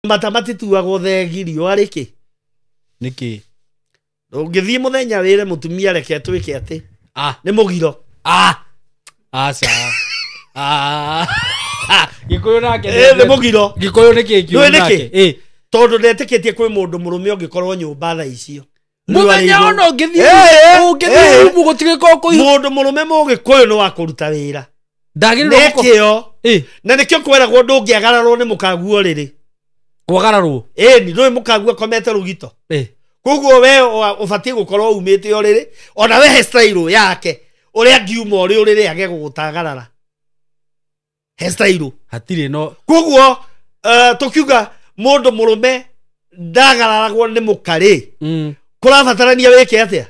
matamati tuagwo thegirio ariki niki ungithie muthenya wire mutumia reke twike ati ni mugiro acha gikuyu nake ni mugiro gikuyu niki kiu nake tondu ndetikitie kwi mundu murume ungikorwo nyumba tha icio muthenya ono ngithie umu gutigiko kuihu mundu murume mugikuyu no wakuruta wira ndagiriro nekio na nikio kweragwo ndungiagararwo ni mukaguo riri kwagararwo ni no mukaguo komete rugito koguo we ubatie gukorwo umite o riri ona we hairstyle yake uria ngiuma uri uriri age gugutagarara hairstyle hatire no koguo tukiuga mundu murume ndagararagwo ni mukari kurabatarania weke atia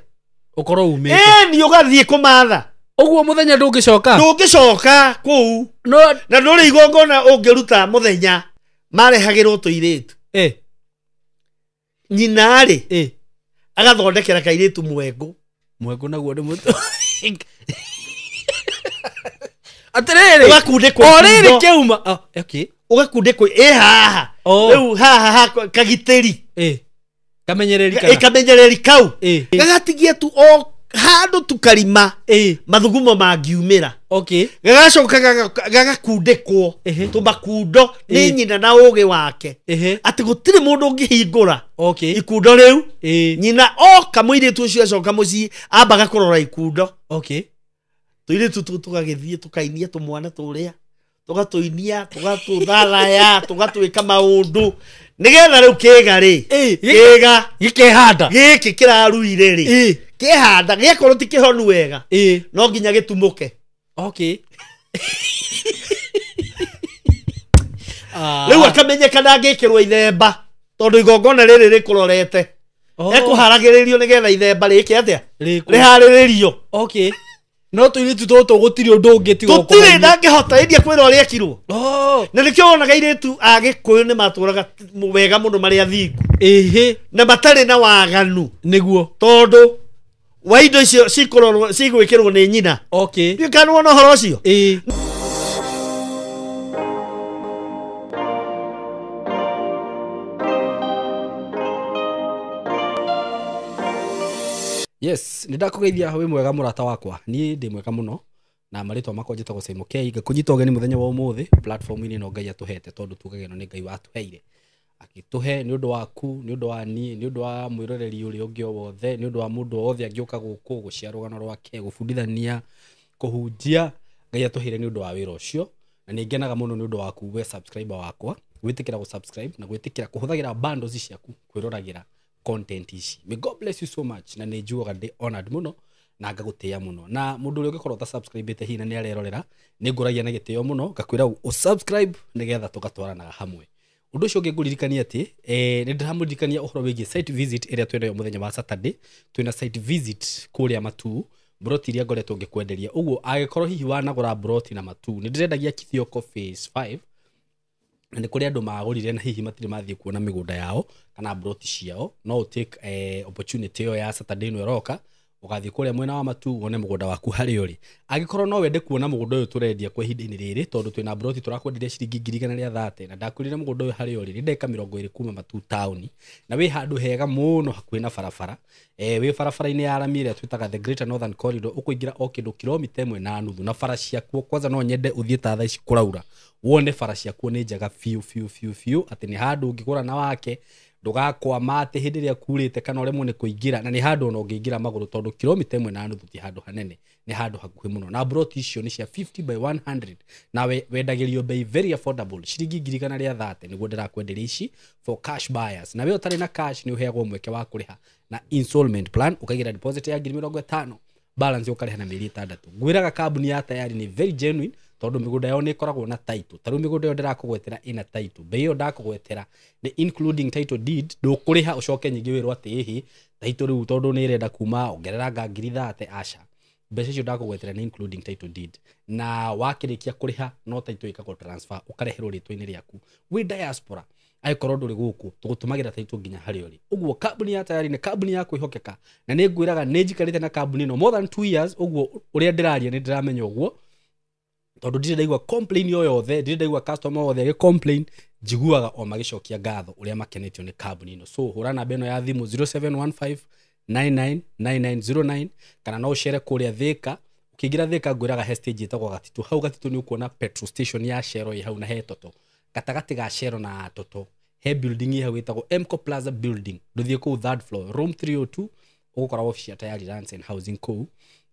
ukorwo umite ni ugathie kumatha uguo muthenya ndungicoka kuu no na nduri igongona ungiruta muthenya marehagirwo tuiritu nyina ri agathondekera kairitu mwengu naguo ni muto atiriri ugakundikwo oriri keuma okay ugakundikwo haha riu haha kagiteri kamenyereri kau gagatigie tu o handu tukarima mathugumo mangiumira okay gagacoka gagakundikwo tumakundo ni nyina na ugi wake ati gutire mundu ngihingura ikundo riu nyina kamuire tu cio acoka mucii ambaga kurora ikundo tuire tugagithie tukainia tumwana turia tugatuinia tugatuthalaya tugatwika maundu nigetha riu kiga ri kiga gikehanda giki kiraruire ri kihanda gikorwo ti kihonu wega no nginya gitumuke riu akamenyekana ngikirwo ithemba tondu igongona riri rikurorete ekuharagiririo nigetha ithemba riki atia rihariririo no tuiritu toto gutiri undu ungitigo tutire ndangihota india kwira uri ekirwo na nikio wonaga iritu agikuyu ni maturaga wega muno mari athingu na batari na waganu niguo tondu wa indo icio cigwikirwo ni nyina ni kanwo no horo ucio yes nindakugeithia we mwega murata wakwa ni ndi mwega muno na maritwa makwa njitagwo Simon K ngakunyita ugeni muthenya wa umuthi platform-ini no Ngai atuhete tondu tugage no ni Ngai watuheire akituhe ni undu waku ni undu wa ni undu wa mwiroreri uri ungi wothe ni undu wa mundu wothe angiuka guku guciarugano rwake gubundithania kuhunjia Ngai atuheire ni undu wa wira ucio na ni ngenaga muno ni undu waku we subscriber wakwa gwitikira gu subscribe na gwitikira kuhuthagira bundles ciaku kwiroragira content ici. May God bless you so much na nijuaga ndi honored muno na ngagutia muno na mundu uri ugikorwo ta subscribe te hina ni arerorera ni nguragia na gitio muno ngakwira subscribe nigetha tugatwarana hamwe undu ucio ngiguririkania ati ni ndiramuririkania uhoro wigi site visit area twenda muthenya wa Saturday twina site visit kuria Matu broti iria ngoretwo ngikwenderia uguo agikorwo hihi wanagura broti na Matu ni ndirendagia Kithioko phase 5 ni kuri andu magurire na hihi matire mathie kuona migunda yao kana broti ciao no take opportunity yo ya Saturday no roka ugathie kuria mwena wa Matu wone mugunda waku hari uri agikorwo no wende kuona mugunda uyu turendia kwa ihinda-ini riri tondu twina broti turakwenderia ciringi 130 na ndakurire mugunda uyu hari uri ni ndeka 20 kuma Matu town na wi handu hega muno hakuhi na barabara wi barabara-ini ya Aramire twitaga the Greater Northern Corridor ukuingira o kindu kilomita 1.5 na bara ciaku kwanza no nyende uthie ta thaa ici kuraura wone bara ciaku ni njega fiu ati ni handu ngigura na wake ndugakwama ati hindi ria kurite kana uremwo ni kuingira na ni handu no ngingira maguru tondu kilomita 1.5 ti handu hanene ni handu hakuhi muno na broti icio ni cia 50 by 100 na wendagirio bei very affordable ciringi 130 niguo ndirakwenderia ici for cash buyers na we utari na cash ni uheagwo mweke wa kuriha na installment plan ukaigira deposit ya 50 balance ukariha na mieri 6 ngwiraga kambuni ya tayari ni very genuine tondu migunda yao ni ikoragwo na title taru migunda yo ndirakugwetera ina title bei yo ndakugwetera ni including title deed ndukuriha ucoke nyingi wirwo ati hihi title riu tondu ni irenda kuma ongerera nga 30 asha mbeca icio ndakugwetera ni including title deed na wakirikia kuriha no title ikagwo transfer ukareherwo ritwa-ini riaku wi diaspora aikorwo nduri guku tugutumagira title nginya hari uri uguo kambuni ya tayari ni kambuni ya kwihokeka na ni ngwiraga ni njikarite na kambuni no more than 2 years uguo uria ndiraria ni ndiramenya uguo tondu ndire ndaigua complain yo yothe ndire ndaigua customer yothe agi complain njiguaga o magicokia ngatho uria makenetio ni kambuni ino. So hura namba ino ya thimu 0715999909 kana no uchere kuria Thika. Ukigira Thika ngwiraga he stage itagwo Gatitu. Hau Gatitu ni ukuona petrol station ya Shell i hau na he Toto. Gatagati ga Shell na Toto he building hau itagwo Emco Plaza building. Nduthie ku third floor room 302 ugukora office ya Tayari Lands and Housing Co.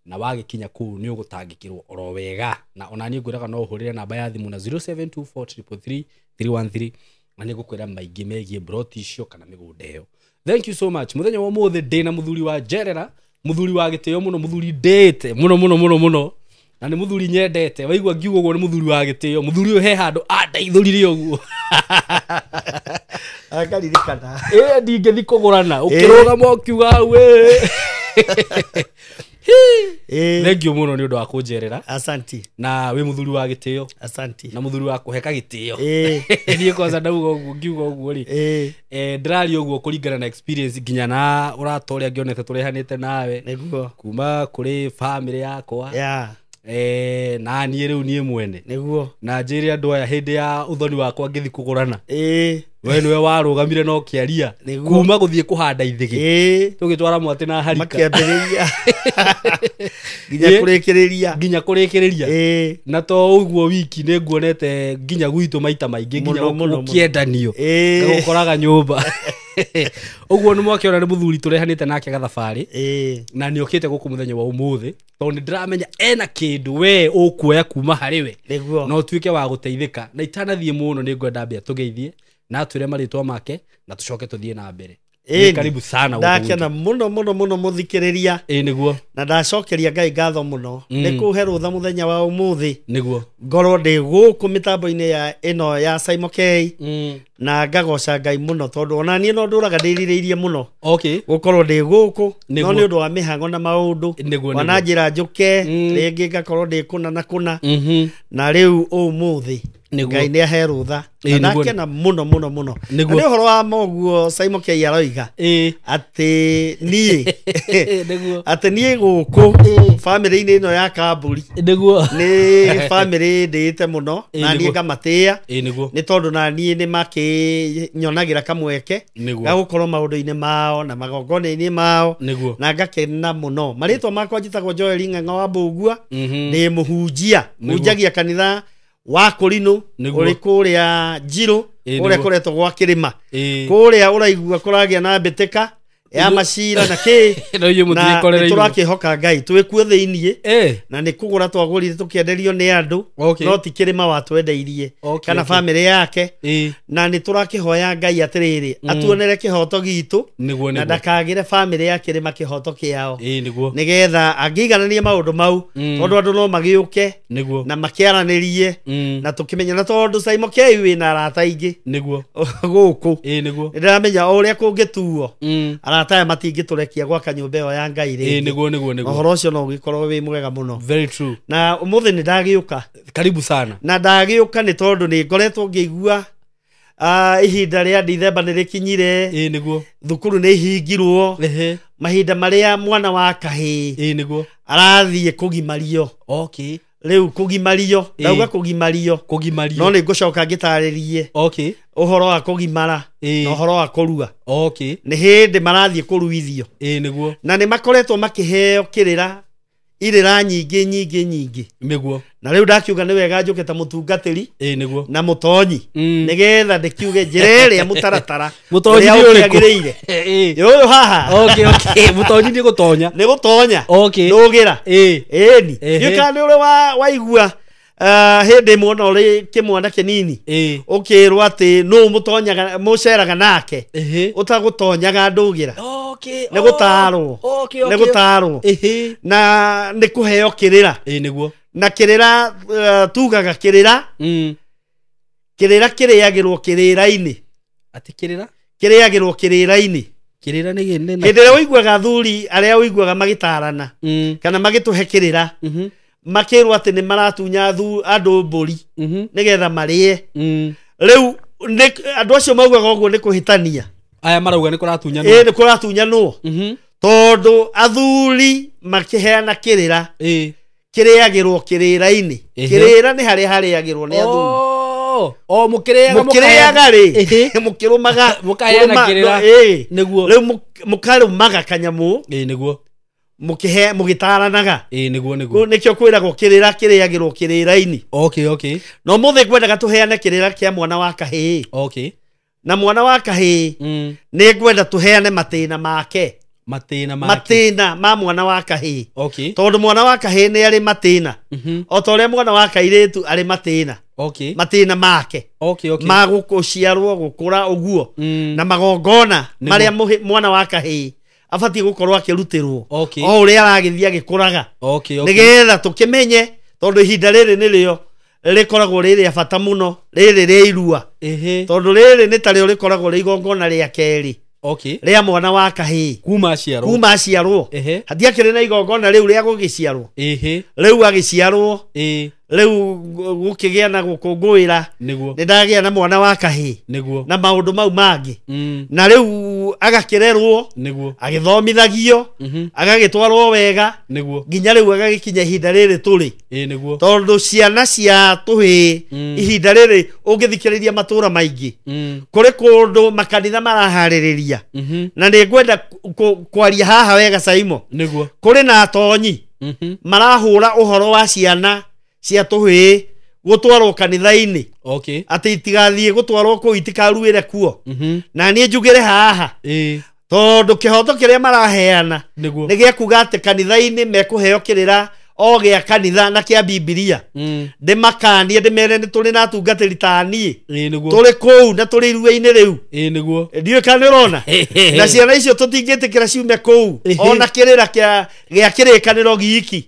Na wagikinya ku ni ugutangikirwo oro wega. Na onani ngwiraga no uhurire namba ya thimu na 0724333313 na ni gukwira maigi megie broti icio kana migunda iyo. Thank you so much. Muthenya wa mothe ndina muthuri wa Jerera, muthuri wa gitio muno, muthuri date muno na ni muthuri nyendete. Waigua ngiugo uguo ni muthuri wa gitio, muthuri uyu he handu andeithurire uguo. Akaririkana Ndingethi kugurana ukirugama ukiuga we. Thank you muno ni undu wa kunjerera. Asanti. Na we muthuri wa gitio. Asanti. Na muthuri wa kuheka gitio. Ni kwanza ndauga uguo ngiuga uguo ri. Ndrari uguo kuringana na experience nginya na uratoria ngionete turehanite nawe. Niguo. Kuma kuri family yakwa. Yeah. Na niĩ rĩu niĩ mwene niguo na njĩre andũ aya hĩndĩ ya ũthoni wakwa ngĩthi kũgũrana we nĩwe warũgamire no kĩaria kuma gũthiĩ kũhanda ithĩgĩ tũgĩtwara mwatĩ na harika makĩambĩrĩria nginya kũrĩkĩrĩria na to ũguo wiki nĩ nguonete nginya gwitũ maita maingĩ nginya gũkĩendanio gũkoraga nyũmba Oguo nĩ mwakĩona nĩ mũthuri tũrehanĩte nake gathabarĩ na nĩ okĩte gũkũ mũthenya wa ũmũthĩ tondũ ndĩramenya ena kĩndũ we ũkuoya kuma harĩ we no tuĩke wa gũteithĩka na itanathiĩ mũno nĩ ngwenda mbia tũgeithie na twĩre marĩtwa make na tũcoke tũthiĩ na mbere. Karibu sana ndakena muno muthikĩrĩria nĩguo na ndacokeria Ngai ngatho muno nĩ kũhe rũtha mũthenya wa ũmũthĩ nĩguo ngorwo ndĩ gũkũ mĩtambo-inĩ ya ĩno ya Simon K na ngagoca Ngai muno tondũ ona niĩ no ndũraga ndĩrirĩirie muno gũkorwo ndĩ gũkũ no nĩ ũndũ wa mĩhang'o na maũndũ ona njĩra njũke rĩngĩ ngakorwo ndĩ kũna na kũna na rĩu ũmũthĩ Ngai nĩ ahe rũtha na ndakena muno nĩ ũhoro wa moguo Simon K aroiga atĩ niĩ gũkũ family-inĩ ĩno ya Kamburi nĩ family ndĩte mũno na niĩ ngamatĩa nĩ tondũ na niĩ nĩ makĩnyonagĩra kamweke ga gũkorwo maũndũ-inĩ mao na magongona-inĩ mao na ngakena mũno. Marĩtwa makwa njĩtagwo Joel Ng'ang'a wa Mbũgua nĩ mũhunjia hunjagia kanitha wa Kũrinũ ũrĩ kũrĩa Njirũ ũrĩa kũretwo gwa Kĩrĩma kũrĩa ũraigua kũragĩa na mbĩtĩka ya macira na kĩ na tũrakĩhoka Ngai twĩkuo thĩiniĩ na nĩ kũgũra twagũrire tũkĩenderio nĩ andũ no ti Kĩrĩma watwendeirie kana family yake na nĩ tũrakĩhoya Ngai atĩrĩrĩ atuonere kĩhoto gitũ na ndakagĩre family ya Kĩrĩma kĩhoto kĩao nĩgetha angĩiganania maũndũ mau tondũ andũ no magĩũke na makĩaranĩrie na tũkĩmenya na tondũ Simon K wĩna arata aingĩ gũkũ nĩndĩramenya o ũrĩa kũngĩtuo taya matingĩtũrekia gwaka nyũmba ĩyo ya Ngai rĩngĩ ũhoro ũcio no ũgĩkorwo wĩ mwega mũno. Very true. Na ũmũthĩ nĩ ndagĩũka karibu sana na ndagĩũka nĩ tondũ nĩ ngoretwo ngĩigua ihinda rĩa Dithemba nĩ rĩkinyire thukuru nĩ ihingirwo mahinda marĩa mwana wa kahĩĩ arathiĩ kũgimario rĩu kũgimario ndauga kũgimario no nĩ ngũcoka ngĩtarĩrie ũhoro wa kũgimara na ũhoro wa kũrua nĩ hĩndĩ marathiĩ kũruithio na nĩ makoretwo makĩheo kĩrĩra irĩra nyingĩ na rĩu ndakiuga nĩ wega njũke ta mũtungatĩri na mũtonyi nĩgetha ndĩkiuge njĩra ĩrĩa mũtaratara ũrĩa ũkĩagĩrĩire ũyũ haha mũtonyi nĩ gũtonya ndũgĩra ĩni gĩka nĩ ũrĩ waigua hĩndĩ ĩmwe no ũrĩ kĩmwana kĩnini ũkĩrwo atĩ nũ mũtonyaga mũceraga nake ũtagũtonyaga ndũgĩra nĩ gũtarwo na nĩ kũheo kĩrĩra na kĩrĩra tugaga kĩrĩra kĩrĩagĩrwo kĩrĩra-inĩ kĩrĩagĩrwo kĩrĩra-inĩ hĩndĩ ĩrĩa ũiguaga athuri arĩa ũiguaga magĩtarana kana magĩtũhe kĩrĩra makĩrwo atĩ nĩ maratunya andũ mbũri nĩgetha marĩe rĩu andũ acio maugaga ũguo nĩ kũhĩtania aya marauga nĩ kũratunya nĩ kũratunyanwo tondũ athuri makĩheana kĩrĩra kĩrĩagĩrwo kĩrĩra-inĩ kĩrĩra nĩ harĩa harĩagĩrwo nĩ athuri o mukireaga ri mukirumaga mukaheana kirira niguo riu mukarumaga kanyamu niguo mugitaranaga niguo nikio kwiragwo kirira kiriagirwo kirira-ini okay no muthe ngwendaga tuheane kirira kia mwana wa kahii na mwana wa kahii ni ngwenda tuheane matina make matina ma mwana wa kahii tondu mwana wa kahii ni ari matina o toria mwana wa kairitu ari matina matina make ma guciarwo gukura uguo na magongona maria mwana wa kahii afati gukorwo akirutirwo o uria aragithia gikuraga nigetha tukimenye tondu ihinda riri nirio rikoragwo riri abata muno riri ri irua tondu riri ni tario rikoragwo ri igongona ria keri ria mwana wa kahii kuma aciarwo hatiakiri na igongona riu ria gugiciarwo riu agiciarwo riu gukigia na gukungwira ni ndagia na mwana wa kahii na maundu mau mangi na riu agakirerwo agithomithagio agagitwarwo wega nginya riu agagikinya ihinda riri turi tondu ciana cia tuhi ihinda riri ungithikiriria matura maingi kuri kundu makanitha marahaririria na ni ngwenda kwaria haha wega Saimo kuri na atonyi marahura uhoro wa ciana cia tuhi gutwarwo kanitha-ini ati itigathie gutwarwo ku itikaruire kuo na nie njugire haha tondu kihoto kiria maraheana ni gia kuga ati kanitha-ini mekuheo kirira o gia kanitha na kia Biblia ndimakanie ndimere ni turi na tungatiri tani turi kuu na turi iruwa-ini riu ndiwe kana urona na ciana icio tutingitikira ciume kuu ona kirira gia kirikaniro giki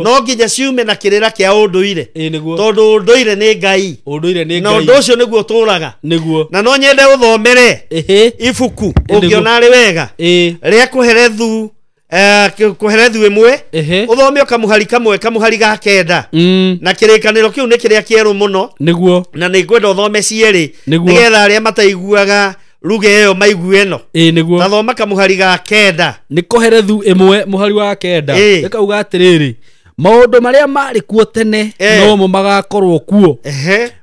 no nginya ciume na kirira kia unduire tondu unduire ni Ngai na undu ucio niguo turaga na no nyende uthomere ibuku ungiona ari wega ria kuherethu kuherethu imwe uthome kamuhari kamuhari ga kenda na kirikaniro kiu ni kiria kieru muno niguo na ni ngwenda uthome cieri nigetha aria mataiguaga ruge iyo maigue no niguo tathoma kamuhari ga kenda ni kuherethu imwe muhari wa kenda ikauga atiriri maundu maria mari kuo tene no mo magakorwo kuo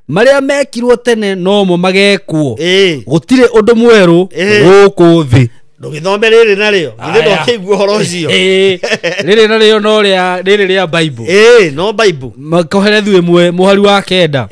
maria mekirwo tene no mo magekwo gutire undu mweru guku thi ndugithome riri nario githe ndokeigua horo ucio riri nario no ria Bible no Bible makoherethu imwe muhari wa kenda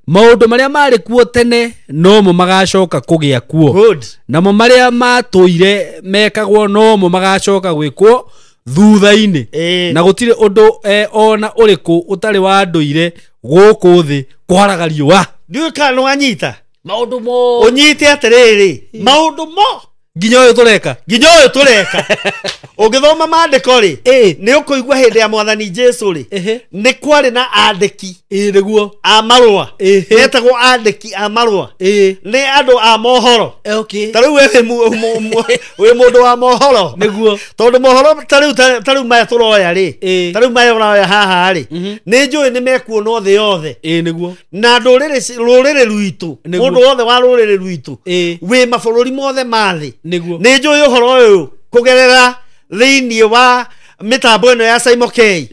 maundu maria mari kuo tene no mo magacoka kugia kuo namo maria matuire mekagwo no mo magacoka gwikwo thutha-ini na gutire undu ona uriku utari wa nduire guku thi kwaraga riua ndiwe kana wanyita maundu mo unyite atiriri maundu mo nginya uyu tureka ugithoma maandiko ri ni ukuigua hindi ya mwathani Jesu ri ni kwari na andiki niguo a marua etagwo andiki a marua ni andu a mohoro tariu we mundu wa mohoro niguo tondu mohoro tariu maya turoya ri tariu maya uroya haha ri ni njui ni mekuonwo thi yothe niguo na ruriri rwitu mundu wothe wa ruriri rwitu wi mabururi mothe mathi ni njui uhoro uyu kugerera thiini wa mitambo ino ya Saimo K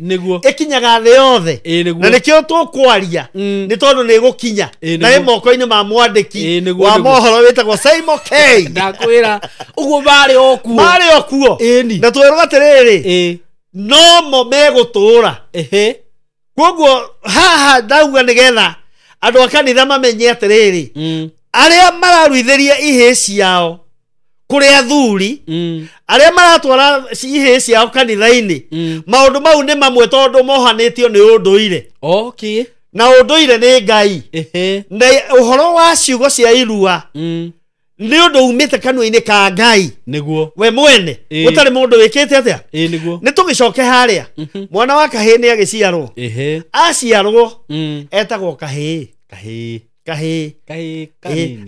ikinyaga thi yothe na nikio tukwaria ni tondu ni gukinya na i moko-ini ma mwandiki wa mohoro witagwo Saimo K ndakwira uguo mari okuo na twirwo atiriri no mo megutura koguo haha ndauga nigetha andu a kanitha mamenye atiriri aria mararuitheria ihii ciao kuri athuri aria maratwara ihii ciao kanitha-ini maundu mau ni mamwe tondu mohanitio ni unduire na unduire ni Ngai na uhoro wa ciugo cia irua ni undu umite kanua-ini ka Ngai niguo we mwene utari mundu wikite atia ni tugicoke haria mwana wa kahii ni agiciarwo aciarwo etagwo kahii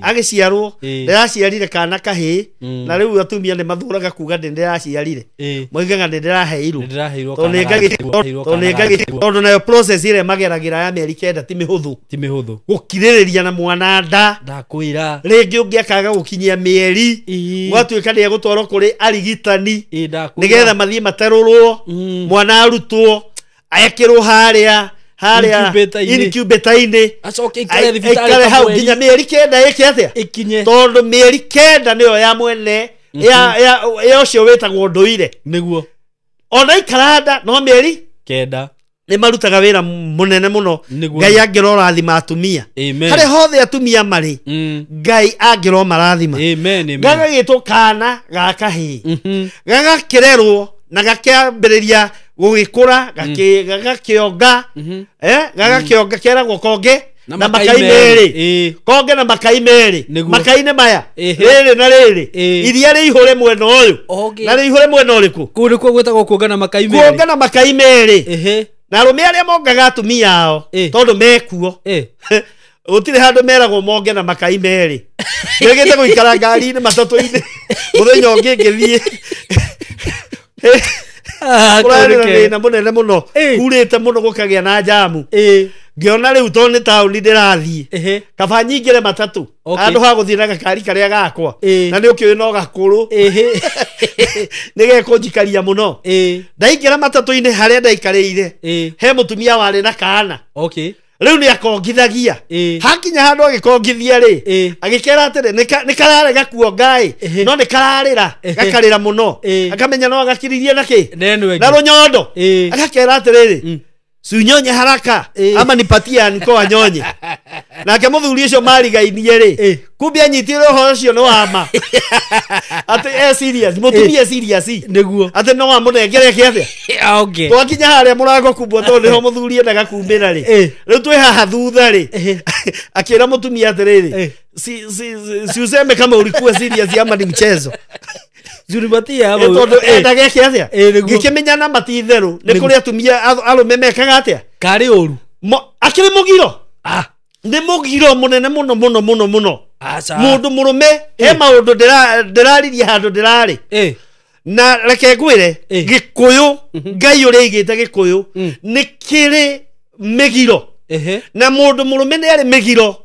agiciarwo ndiraciarire kana kahii na riu atumia ni mathuraga kuga ndiraciarire moigaga ndiraheirwo tondu nayo process ire mageragira ya mieri kenda ti mihuthu gukiririria na mwana nda ndakwira ringi ungiakaga gukinyia mieri gwatuika ni gutwarwo kuri arigitani nigetha mathie materurwo mwana arutwo ayekirwo haria haria incubator-ini acoke ikare thibitari ikare hau nginya mĩeri 9 ĩke atia ikinye tondu mĩeri 9 nĩyo ya mwene ya ũcio wĩtagwo ndũire nĩguo ona ikaranda no mĩeri 9 nĩ marutaga wĩra mũnene mũno Ngai angĩrorathima atumia harĩ hothe atumia marĩ Ngai angĩromarathima gagagĩtwo kana ga kahĩĩ gagakĩrerwo na gakĩambĩrĩria gũgĩkũra gagakĩonga gagakĩonga kĩeragwo konge na makai merĩ konge na makai merĩ makai-inĩ maya rĩrĩ na rĩrĩ iria rĩihũre mwena ũyũ na rĩihũre mwena ũrĩkũ kũu nĩkuo gwĩtagwo kuonga na makai merĩ na arũme arĩa mongaga atumia ao tondũ mekuo gũtirĩ handũ meragwo monge na makai merĩ nĩgĩte gũikara ngari-inĩ matatũ-inĩ mũthenya ũngĩ ngĩthiĩ kũrarĩra thĩna mũnene mũno kurĩte mũno gũkagĩa na jamu ngĩona rĩu tondũ nĩ taũni ndĩrathiĩ kaba nyingĩre matatũ handũ ha gũthiĩ na gakari karĩa gakwa na nĩ ũkĩũĩ no gakũrũ nĩgekũnjikaria mũno ndaingĩra matatũ-inĩ harĩa ndaikarĩire he mũtumia warĩ na kana rĩu nĩ akongithagia hakinya handũ agĩkongithia rĩ agĩkera atĩrĩ nĩ kararega kuonga no nĩ kararĩra gakarĩra mũno akamenya no agakiririe na kĩ na rũnyondo agakera atĩrĩrĩ sunyonye haraka ama nipatie niko anyonye nake mũthuri ũcio marigainie rĩ kumbe anyitire ũhoro ũcio nĩ wama atĩ serious mũtumia serious nĩguo atĩ no amũnengere kĩathĩa twakinya harĩa mũrango kumbwo tondũ nĩho mũthuri endaga kumĩra rĩ rĩu twĩ haha thutha rĩ akĩra mũtumia atĩrĩrĩ si useme kama ulikuwa serious ama ni mchezo Zuribatia tondũ endaga kĩathĩa ngĩkĩmenya na matitherũ nĩ kũrĩ atumia arũme mekaga atĩa karĩ ũru akĩrĩ mũgiro nĩ mũgiro mũnene mũno mũno mũno mũno mũndũ mũrũme he maũndũ ndĩraririe handũ ndĩrarĩ na reke ngwĩre gĩkũyũ Ngai ũrĩa aigĩte gĩkũyũ nĩ kĩrĩ mĩgiro na mũndũ mũrũme nĩ arĩ mĩgiro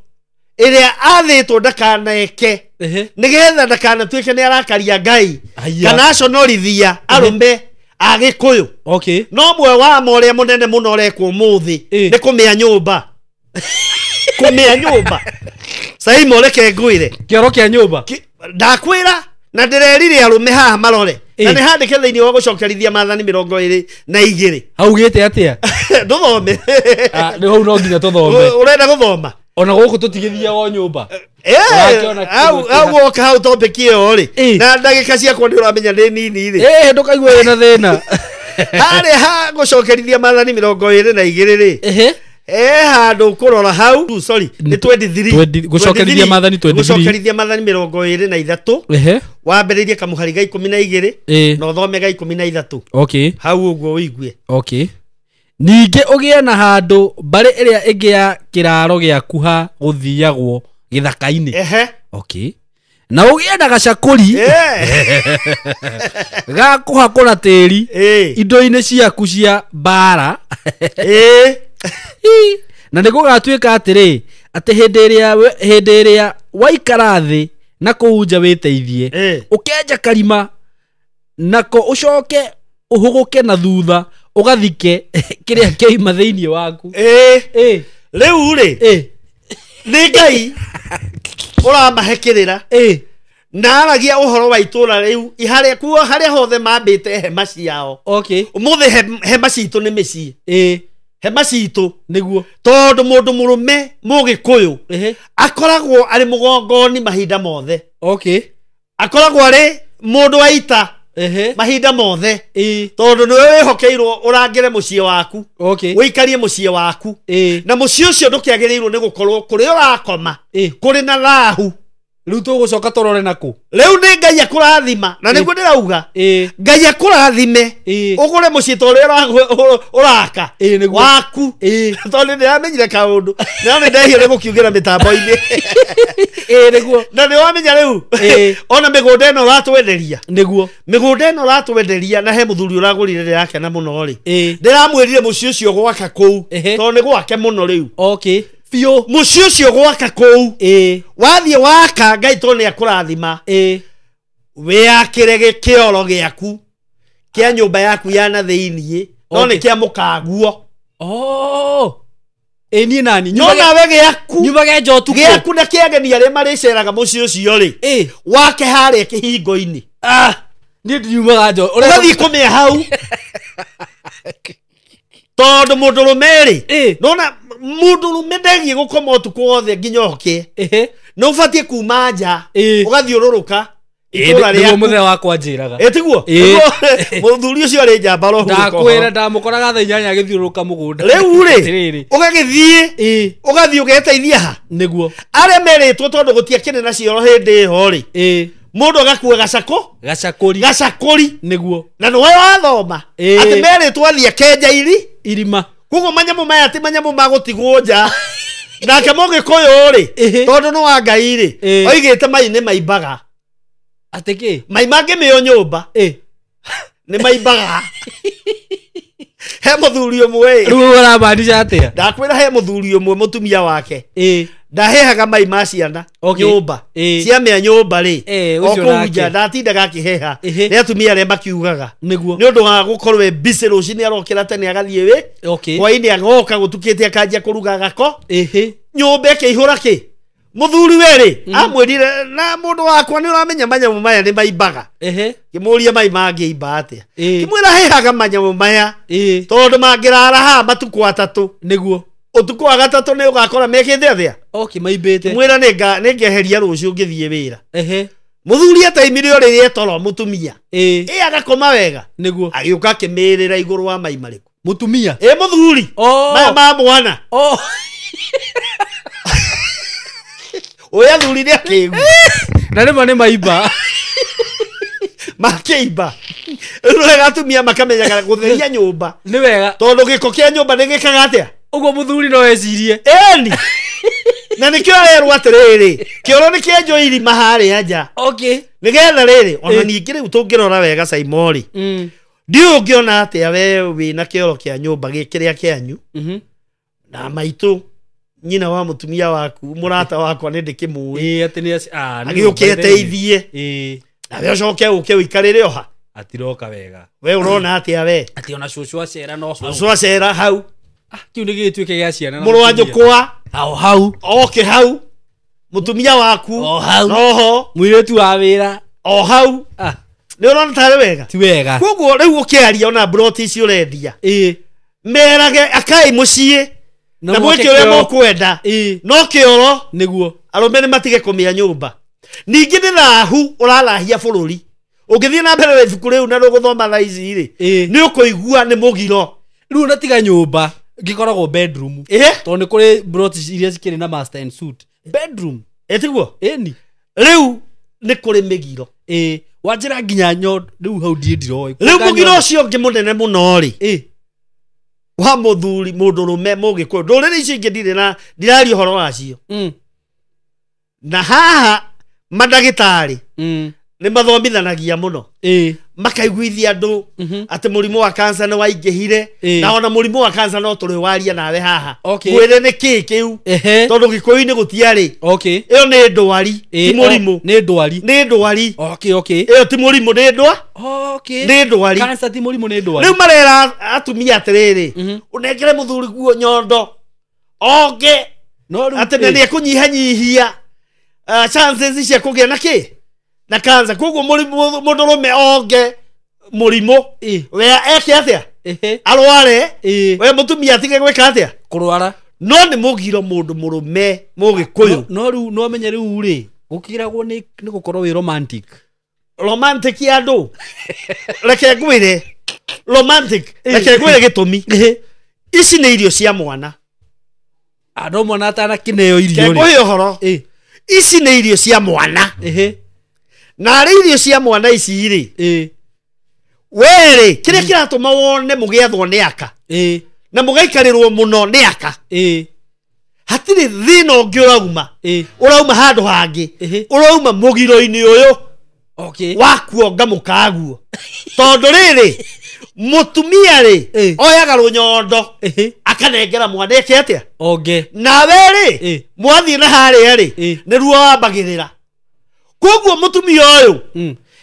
ĩrĩa athĩtwo ndakaneke nĩgetha ndakanatuĩke nĩ arakaria Ngai kana aconorothia arũme a gĩkũyũ no mwe wa ũrĩa mũnene mũno ũrekwo mũthĩ nĩ kũmĩa nyũmba Saimo reke ngwĩre kĩoro kĩa nyũmba ndakwĩra na ndĩrerire arũme haha marore na nĩ handĩke thĩinĩ wa gũcokerithia Maathani 22 haugĩte atĩa ndũthome nĩ hau no nginya tũthome ũrenda gũthoma ona gũkũ tũtigĩthiaga nyũmba au woka hau topic ĩyo rĩ na ndagĩka ciakwa nĩ ũramenya nĩ nini rĩ ndũkaigua wĩna thĩna harĩa ha gũcokerithia Maathani 22 rĩ handũ kũrora hau nĩ 23 gũcokerithia Maathani 23 wambĩrĩrie kamũhari ga 12 na ũthome ga 13 hau ũguo ũigue ningĩ ũgĩe na handũ mbarĩ ĩrĩa ĩngĩ ya kĩraro gĩaku ha gũthiagwo gĩthaka-inĩ na ũgĩe na gacakũri ga kũhakũra tĩri indo-inĩ ciaku cia mbara na nĩ gũgatuĩka atĩrĩ atĩ hĩndĩ ĩrĩa waikara thĩ na kũu nja wĩteithie ũkenja karima nako ũcoke ũhũgũke na thutha ũgathike kĩrĩa kĩoima thĩinĩ waku rĩu rĩ nĩ Ngai ũramahekĩrĩra na aragia ũhoro wa itũra rĩu harĩa hothe mambĩte hema ciao ũmũthĩ hema citũ nĩ mĩciĩ hema citũ nĩguo tondũ mũndũ mũrũme mũgĩkũyũ akoragwo arĩ mũgongoni mahinda mothe akoragwo arĩ mũndũ wa ita mahinda mothe tondũ nĩwe wĩhokeirwo ũrangĩre mũciĩ waku wĩikarie mũciĩ waku na mũciĩ ũcio ndũkĩagĩrĩirwo nĩ gũkorwo kũrĩa ũrakoma kũrĩ na rahu rĩu tũgũcoka tũrore nakũ rĩu nĩ Ngai akũrathima na nĩguo ndĩrauga Ngai akũrathime ũgũre mũciĩ ta ũrĩa ũraka waku tondũ ndĩramenyire kaũndũ na nĩ ndehio nĩ gũkiugĩra mĩtambo-inĩ nĩguo na nĩ wamenya rĩu ona mĩgũnda ĩno ũratwenderia nĩguo mĩgũnda ĩno ũratwenderia na he mũthuri ũragũrire ndĩrakena mũno rĩ ndĩramwĩrire mũciĩ ũcio gwaka kũu tondũ nĩ gwake mũno rĩu biũ mũciĩ ũcio gwaka kũu wathiĩ waka Ngai tondũ nĩ akũrathima wĩakĩre gĩkĩoro gĩaku kĩa nyũmba yaku ya na thĩiniĩ no nĩ kĩa mũkaguo ni nani nyona we gĩaku nyumage njotu gĩaku na kĩageni arĩa marĩceraga mũciĩ ũcio rĩ wake harĩa kĩhingo-inĩ ni nyumaga njo ũgathiĩ kũmĩa hau tondũ mũndũrũme rĩ nona mũndũrũme ndegiĩ gũkoma ũtukũ wothe nginya oke no ũbatiĩ kuma nja ũgathiũrũrũka nĩguo mũthenya wakwa njĩraga tiguo mũthuri ũcio arĩ njamba roho ndakwĩra ndamũkoraga thaa 8 agĩthiũrũrũka mũgũnda rĩu rĩ ũgagĩthiĩ ũgathiĩ ũgeteithia ha nĩguo arĩa merĩtwo tondũ gũtiakĩrĩ na cioro hĩndĩ ĩho rĩ mũndũ agakua gacakũri nĩguo na nĩwe wathoma atĩ merĩtwo athiĩ akenja irima koguo manyamũ maya ti manyamũ ma gũtigwo nja nake mũgĩkũyũ rĩ tondũ nĩ wa Ngai rĩ oigĩte mai nĩ maimbaga atĩkĩ mai mangĩmĩo nyũmba nĩ maimbaga he mũthuri ũmwe rĩu ũramaanisha atĩa ndakwĩra he mũthuri ũmwe mũtumia wake ndahehaga mai ma ciana nyũmba ciamĩa nyũmba rĩ okũu nja ndatindaga akĩheha nĩ atumia arĩa makiugaga nĩ ũndũ wa gũkorwo busy rũcinĩ arokĩra tene agathiĩ hwainĩ agoka gũtukĩte akanjia kũruga gako nyũmba ĩkĩihũra kĩ mũthuri werĩ amwĩrire na mũndũ wakwa nĩ ũramenya manyamũ maya nĩ maimbaga kĩmũria mai mangĩimba atĩa kĩmwĩra hehaga manyamũ maya tondũ mangĩrara haha matukũ atatũ nĩguo ũtukũ wa gatatũ nĩ ũgakora mekĩte atĩa maimbĩte mwĩra nĩngĩeheria rũciũ ngĩthiĩ wĩra mũthuri ataimire ũrĩrĩ etoro mũtumia agakoma wega nĩguo agĩũka akĩmĩrĩra igũrũ wa mai marĩkũ mũtumia mũthuri maya ma mwana oya athuri nĩ akĩgu na rĩmwe nĩ maimba makĩimba rĩu wega atumia makamenyaga gũtheria nyũmba nĩ wega tondũ gĩko kĩa nyũmba nĩ gĩkaga atĩa ũguo mũthuri no ecirie na nĩkĩo erwo atĩrĩrĩ kĩoro nĩ kĩenjwo irima harĩa nja nĩgetha rĩrĩ ona ningĩ rĩu tũngĩrora wega Simon ndiũ ũngĩona atĩa we wĩna kĩoro kĩa nyũmba kĩrĩa kĩanyu na maitũ nyina wa mũtumia waku mũrata wakwa nĩ ndĩkĩmũĩ agĩũke teithie na we ũcoke ũke ũikarĩre oha atiroka wega we ũrona atĩa we ati ona cũcũ acera no cũcũ acera hau kĩu nĩ gĩtuĩke gĩa ciana mũrũ wa nyũkwa hau oke hau mũtumia waku noho mũirĩtu wa wĩra o hau nĩ ũrona tarĩ wega ti wega koguo rĩu ũkĩaria ona broti ici ũrendia merage akai mũciĩ na mwĩke ũrĩa mũkwenda no kĩoro nĩguo arũme nĩ matige kũmĩa nyũmba ningĩ nĩ thahu ũrarahia bũrũri ũngĩthiĩ na mbere ibuku rĩu na rũgũthoma thaa ici rĩ nĩ ũkũigua nĩ mũgiro rĩu unatiga nyũmba ngĩkoragwo bedroom tondũ nĩ kũrĩ broti iria cikĩrĩ na master and suit bedroom tiguo ĩni rĩu nĩ kũrĩ mĩgiro wanjĩra nginya nyondo rĩu hau ndiroĩ rĩu mũgiro ũcio ũngĩ mũnene mũno rĩ wa mũthuri mũndũrũme mũgĩkũyũ ndũrĩrĩ icio ingĩ ndiraria ũhoro wacio na haha mandagĩtarĩ nĩ mathomithanagia mũno makaiguithia andũ atĩ mũrimũ wa kansa nĩ waingĩhire na ona mũrimũ wa kansa no tũrĩ waria nawe haha mwĩre nĩ kĩĩ kĩu tondũ gĩkũyũ-inĩ gũtiarĩ ĩyo nĩ ndwari ti mũrimũ nĩ ndwari ĩyo ti mũrimũ nĩ ndwari kansa ti mũrimũ nĩ ndwari rĩu marera atumia atĩrĩrĩ ũnengere mũthuri guo nyondo oke atĩ nĩ ekũnyihanyihia chances cia kũgĩa na kĩ na kansa koguo mũndũrũme onge mũrimũ we eke atĩa arware we mũtumia atige gwĩka atĩa kũrwara no nĩ mũgiro mũndũ mũrũme mũgĩkũyũ no rĩu no menye rĩu rĩ gũkĩragwo nĩ gũkorwo wĩ romantic ya andũ reke ngwĩre romantic reke ngwĩre gĩtũmi ici nĩ irio cia mwana andũ mwana atanakĩneo irio rĩ ngũhe ũhoro ici nĩ irio cia mwana na arĩ irio cia mwana ici rĩ werĩ kĩrĩa kĩratũma wone mũgĩathwo nĩ aka na mũgaikarĩrwo mũno nĩ aka hatirĩ thĩna ũngĩ ũrauma handũ hangĩ ũrauma mũgiro-inĩ ũyũ wakuonga mũkaguo tondũ rĩrĩ mũtumia rĩ oyaga rũnyondo akanengera mwana eke atĩa nawe rĩ mwathiĩ na harĩa rĩ nĩruo wambagĩrĩra koguo mũtumia ũyũ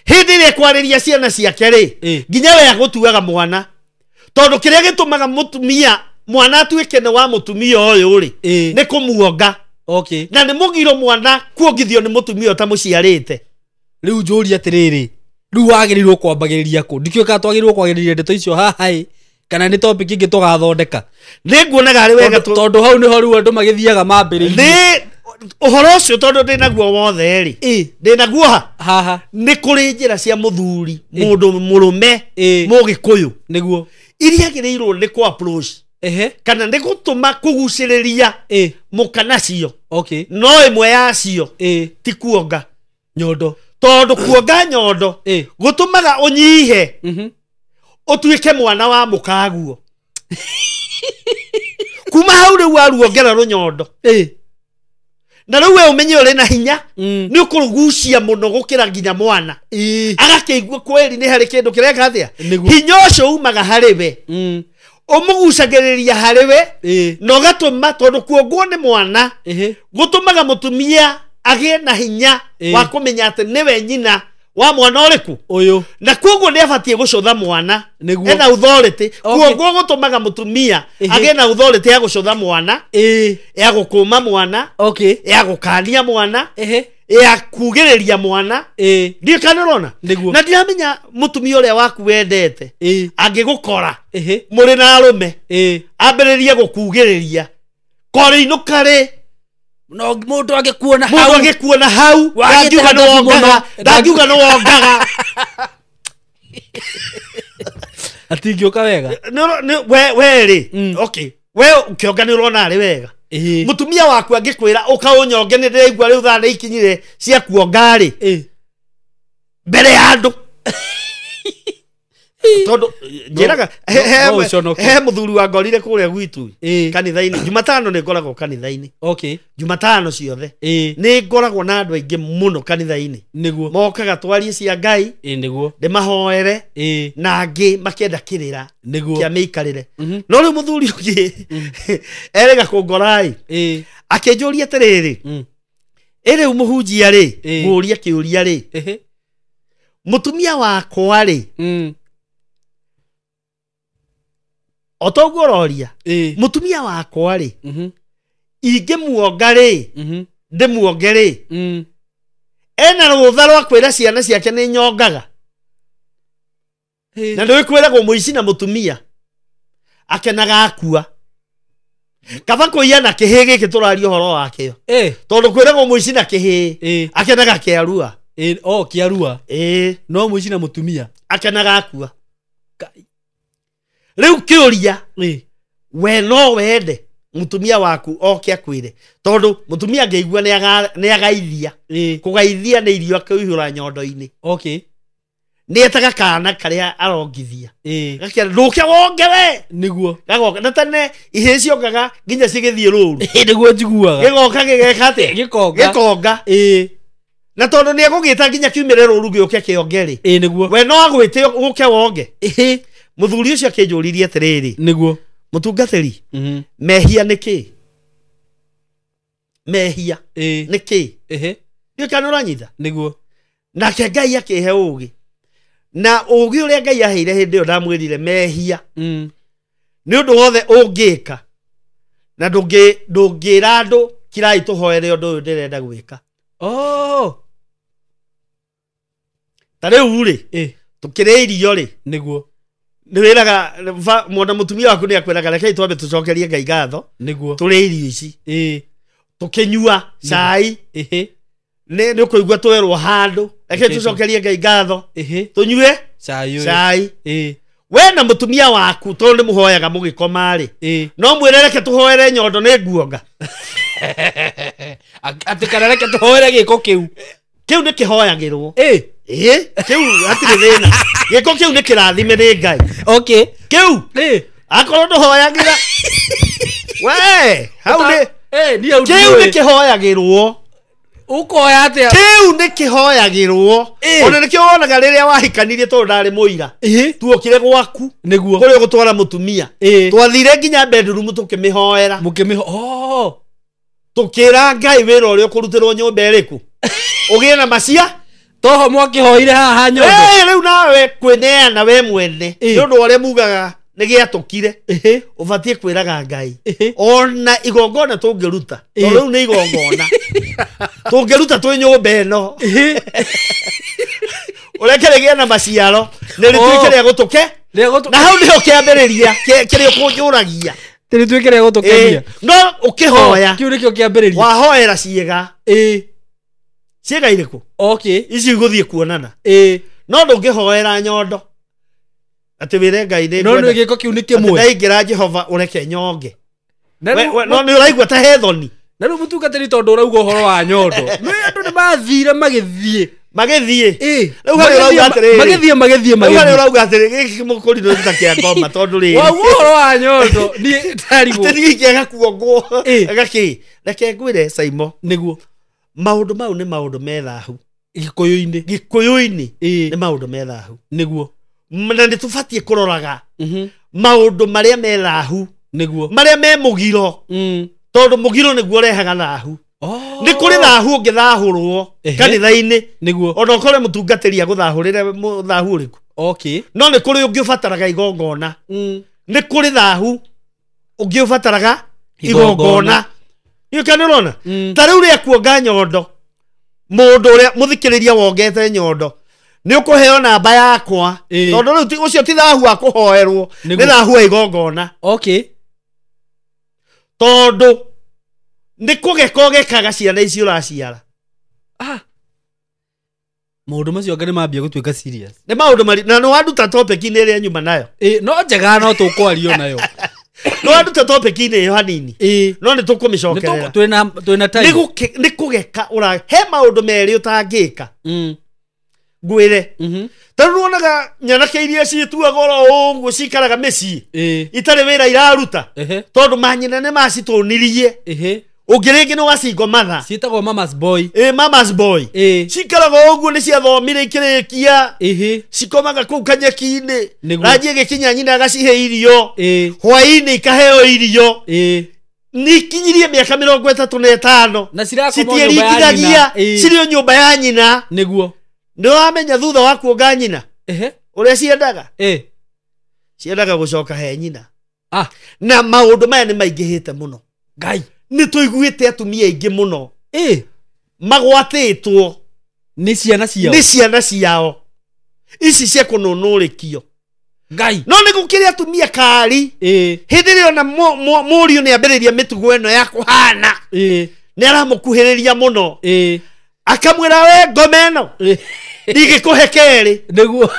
hĩndĩ ĩrĩa ekwarĩria ciana ciake rĩ nginya we agũtuaga mwana tondũ kĩrĩa gĩtũmaga mũtumia mwana atuike ne wa mutumia oyo ri ne kumuonga okay na ne mugiro mwana kuongithio ne mutumia ta muciarite riu njuri atiriri riu wagirirwo kwambagiriria ku ndikio ka twagirwo kwagiriria ndeto icio haha kana ni topic ingi tugathondeka ni nguonaga ari wega tondu hau ni ho riu andu magithiaga mambiririe ni uhoro ucio tondu ndi naguo wothe ri ndi naguo haha ni kuri njira cia muthuri mundu murume mugikuyu niguo iria girirwo ni ku approach kana ndi gutuma kuguciriria mukanacio okay no imwe yacio ti kuonga nyondo tondu kuonga nyondo gutumaga unyihe utuike mwana wa mukaguo kuma hau riu waruongera runyondo na riu we umenye uri na hinya ni ukurugucia muno gukira nginya mwana agakeigua kweri ni hari kindu kireka atia hinya ucio umaga hariwe umugucagiriria hariwe no gatuma tondu kuongwo ni mwana gutumaga mutumia agie na hinya wa kumenya ati niwe nyina wa mwana uriku uyu na koguo ni abatie gucutha mwana ena authority kuongwo gutumaga mutumia agie na authority ya gucutha mwana ya gukuma mwana ya gukania mwana ya kugiriria mwana ndio kanirona na ndiramenya mutumia uria waku wendete angigukora muri na arume ambiririe gukugiriria kori inukari no mundu agikuona hau ndagiuga no wongaga atingioka wega we ri okay we ukionga ni urona ari wega mutumia waku angikwira ukaunyonge ni ndiraigua riu thana ikinyire cia kuonga ri mbere ya andu tondu njiraga he muthuri wa ngorire kuria gwitu kanitha-ini Jumatano ni ngoragwo kanitha-ini okay Jumatano ciothe ni ngoragwo na andu aingi muno kanitha-ini niguo mokaga twarie cia Ngai niguo ndimahoere na angi makenda kirira niguo kia meikarire no riu muthuri ugi erega kungorai akinjuria atiriri iri umuhunjia ri nguria kiuria ri mutumia wakwa ri otogororia mutumia wakwa ri ingimuonga ri ndimuonge ri ena rutha rwa kwira ciana ciake ni nyongaga na ndio kwiragwo muici na mutumia akenaga akua kaba kuiana kihi giki turario horo wake tondu kwiragwo muici na kihi akenaga kiarua kiarua no muici na mutumia akenaga akua riu kiuria we no wende mutumia waku oke akwire tondu mutumia ngeigua ni agaithia kugaithia ni irio akuihura nyondo-ini okay ni etaga kana karia arongithia gakira nduke wongewe niguo gagoka na tane iheci ongaga nginya cigithie ruru niguo njiguaga gigoka gigeka ate gikonga na tondu ni agugita nginya kiumire ruru gioke kiongeri niguo we no agwite guke wonge muthuri ucio akinjuririe atiriri niguo mutungatiri mehia niki mehia niki ni kana uranyitha niguo nake Ngai akihe ugi na ugi uria Ngai aheire hindi yo ndamwirire mehia ni undu wothe ungika na ndungira andu kirai tuhoere undu uyu ndirenda gwika tare uri tukire irio ri niguo ni wiraga mwana mutumia waku ni akwiraga reke twambe tucokerie Ngai gatho niguo turi irio ici tukinyua cai ni kuigua twerwo handu reke tucokerie Ngai gatho tunyue cai we na mutumia waku tondu muhoyaga mugikoma ri no mwire reke tuhoere nyondo ni nguonga ati kana reke tuhoere giko kiu ni kihoyagirwo kiu atiri thina giko kiu ni kirathime ni Ngai okay kiu akorwo nduhoyagira we hau ni kiu ni kihoyagirwo ukoya atia kiu ni kihoyagirwo ona ni kionaga riria wahikanirie tondu ndari muira tuokire gwaku niguo kuri gutwara mutumia twathire nginya bedroom tukimihoera tukira Ngai wira uria ukurutirwo nyumba iriku ugie na macia toho mwakihoire haha nyondo riu nawe kwineana we mwene nondu uria mugaga nä gä atåkire å batiä kwä raga Ngai ona igongona tå ngä ruta tondå rä u nä igongona tå ngä ruta twä nyå mba ä no å reke rä gä na maciaro nä rä tuä ke rä a gå tå ke na hau nä ho kä ambä rä ria kä rä å kå njå ragia tiri tuä ke rä a gå tå kenia no å kä hoya kä u nä kä o kä ambä rä ria wahoera ciäga ciäga irä kå ici gå thiä kuonana no ndå ngä hoera nyondo atä wä re Ngai no nä gä ko kä u nä kä mwe ndaingä ra Jehova å reke nyonge no nä å raigua ta he thoni na rä u må tungatä ri tondå å rauga å horo wa nyondo nä andå nä mathire magä thiä rä u harä å rauga atä rä harä å rauga atä rä gä kä må kå rinå ta kä a ngoma tondå rä waguo å horo wa nyondo niä tarigwo atä thigä kä aga kuongwo agakä reke ngwä re Saimo nä guo maå ndå mau nä maå ndå methahu gä kå yå-inä Gĩkũyũ-inĩ nĩ maũndũ methahu nĩguo na nĩ tũbatiĩ kũroraga maũndũ marĩa methahu nĩguo marĩa me mũgiro tondũ mũgiro nĩguo ũrehaga thahu nĩ kũrĩ thahu ũngĩthahũrwo kanitha-inĩ nĩguo ona ũkore mũtungatĩri agũthahũrĩre thahu ũrĩkũ no nĩ kũrĩ ũngĩũbataraga igongona nĩ kũrĩ thahu ũngĩũbataraga igongona kana ũrona ta rĩu rĩa kuonga nyondo mũndũ ũrĩa mũthikĩrĩria wongete nyondo nĩ ũkũheo namba yakwa tondũ rĩu ũcio ti thahu wa kũhoerwo nĩ thahu wa igongona tondũ nĩ kũgeka ũgekaga ciana ici ũraciara maũndũ macio anga nĩ mambia gũtuĩka serious nĩ maũndũ marĩ na nĩ wanduta topic-inĩ ĩrĩa nyuma nayo no njega no tũkwario nayo no wanduta topic-inĩ ĩyo hanini no nĩ tũkũmĩcokerera twĩna time nĩ kũgeka he maũndũ merĩ ũtangĩka ngwĩre tondũ nĩwonaga nyanake iria ciĩtuaga oro ũguo cikaraga mĩciĩ itarĩ wĩra iraruta tondũ manyina nĩ macitũnirie ũngĩ rĩngĩ nĩ wacingo matha ciĩtagwo mama's boy mama's boy cikaraga ũguo nĩ ciathomire ikĩrĩkia cikomaga kũu kanyeki-inĩ ranji ĩgĩkinya nyina agacihe irio hwaĩ-inĩ ikaheo irio nikinyirie mĩaka 35 citiĩringithagia cirĩ o nyũmba ya nyina nĩguo nĩ wamenya thutha wa kuonga nyina ũrĩa ciendaga gũcoka he nyina na maũndũ maya nĩ maingĩhĩte mũno Ngai nĩ tũiguĩte atumia aingĩ mũno magwatĩtwo nĩ ciana ciao ici cia kũnũnũrĩkio Ngai no nĩ gũkĩrĩ atumia kari hĩndĩ ĩrĩa ona mũriũ nĩ ambĩrĩria mĩtugo ĩno ya kũhana nĩ aramũkuhĩrĩria mũno akamwĩra we ngoma ĩno ndigĩkũhe kerĩ nĩguo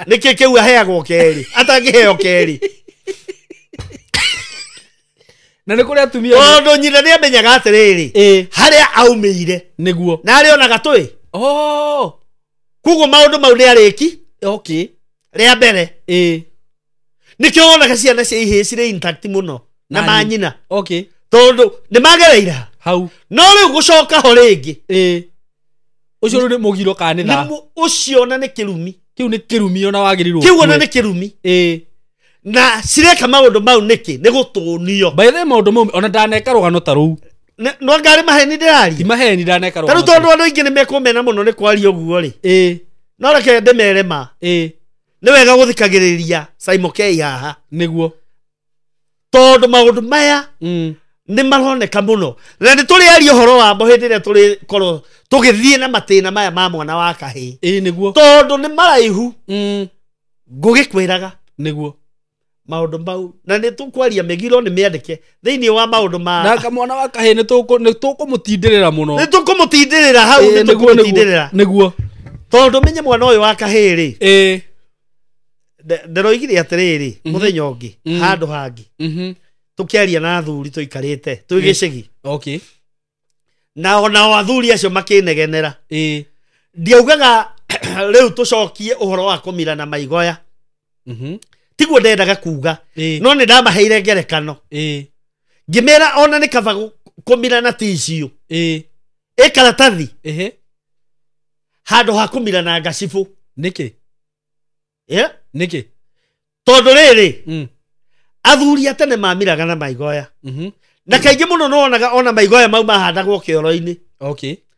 nĩkĩ kĩu aheagwo kerĩ atangĩheo kerĩ na nĩ kũrĩ atumia tondũ nyina nĩ amenyaga atĩrĩrĩ harĩa aumĩire nĩguo na arĩ onaga tũĩ koguo maũndũ mau nĩ arĩki rĩa mbere nĩkĩo wonaga ciana cia ihĩĩ cirĩ intact mũno na manyina tondũ nĩ magereire hau no rĩu gũcoka ho rĩngĩ ũcio nĩ mũgiro kana nĩ tha ũcio ona nĩ kĩrumi kĩu nĩ kĩrumi ona wagĩrĩirwo kĩu ona nĩ kĩrumi na cireka maũndũ mau nĩkĩ nĩ gũtũnio by the maũndũ mau ona ndaneka rũgano ta rũu no ngarĩ maheni ndĩraria ti maheni ndaneka rũgano tarĩu tondũ andũ aingĩ nĩ mekũmena mũno nĩ kwaria ũguo rĩ no reke ndĩmere ma nĩ wega gũthikagĩrĩria Simon K haha nĩguo tondũ maũndũ maya nĩ maroneka mũno na nĩ tũrĩaria ũhoro wamo hĩndĩ ĩrĩa tũrĩkorwo tũgĩthiĩ na matĩna maya ma mwana wa kahĩĩ nĩguo tondũ nĩ maraihu ngũgĩkwĩraga nĩguo maũndũ mau na nĩ tũkwaria mĩgiro nĩ mĩandĩke thĩinĩ wa maũndũ ma na kamwana wa kahĩĩ nĩ tũkũmũtindĩrĩra mũno nĩ tũkũmũtindĩrĩra hau nĩ tũkũmũtindĩrĩra nĩguo tondũ menye mwana ũyũ wa kahĩĩ rĩ ndĩroigire atĩrĩrĩ mũthenya ũngĩ handũ hangĩ tũkĩaria na athuri tũikarĩte twĩ gĩcagi na ona athuri acio makĩnegenera ndiaugaga rĩu tũcokie ũhoro wa kũmira na maigoya tiguo ndendaga kuga no nĩ ndamaheire ngerekano ngĩmera ona nĩ kaba kũmira na ticiũ karatathi handũ ha kũmira na ngacibũ nĩkĩ tondũ rĩrĩ athuri atene mamiraga na maigoya na kaingĩ mũno no onaga ona maigoya mau mahandagwo kĩoro-inĩ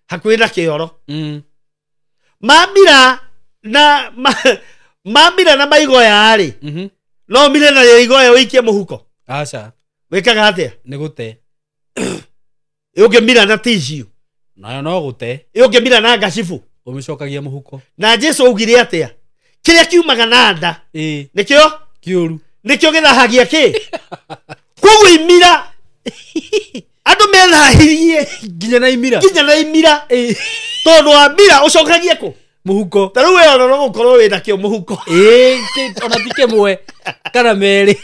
hakuhĩ na kĩoro mamira na maigoya rĩ no mire na igoya wikie muhuko aca wekaga atia nĩ gũte ũngĩmira na tissue nayo no gũte ũngĩmira na gacibu ũmĩcokagia mũhuko na Jesu augire atia kĩrĩa kiumaga na nda nĩkĩo kĩũru nĩkĩo gĩthahagia kĩ koguo imira andũ methahirie nginya na imira tondũ wa mbira ũcokagie kũ mũhuko ta rĩu wĩra no gũkorwo wĩna kĩo mũhuko ona ti kĩmwe kana merĩ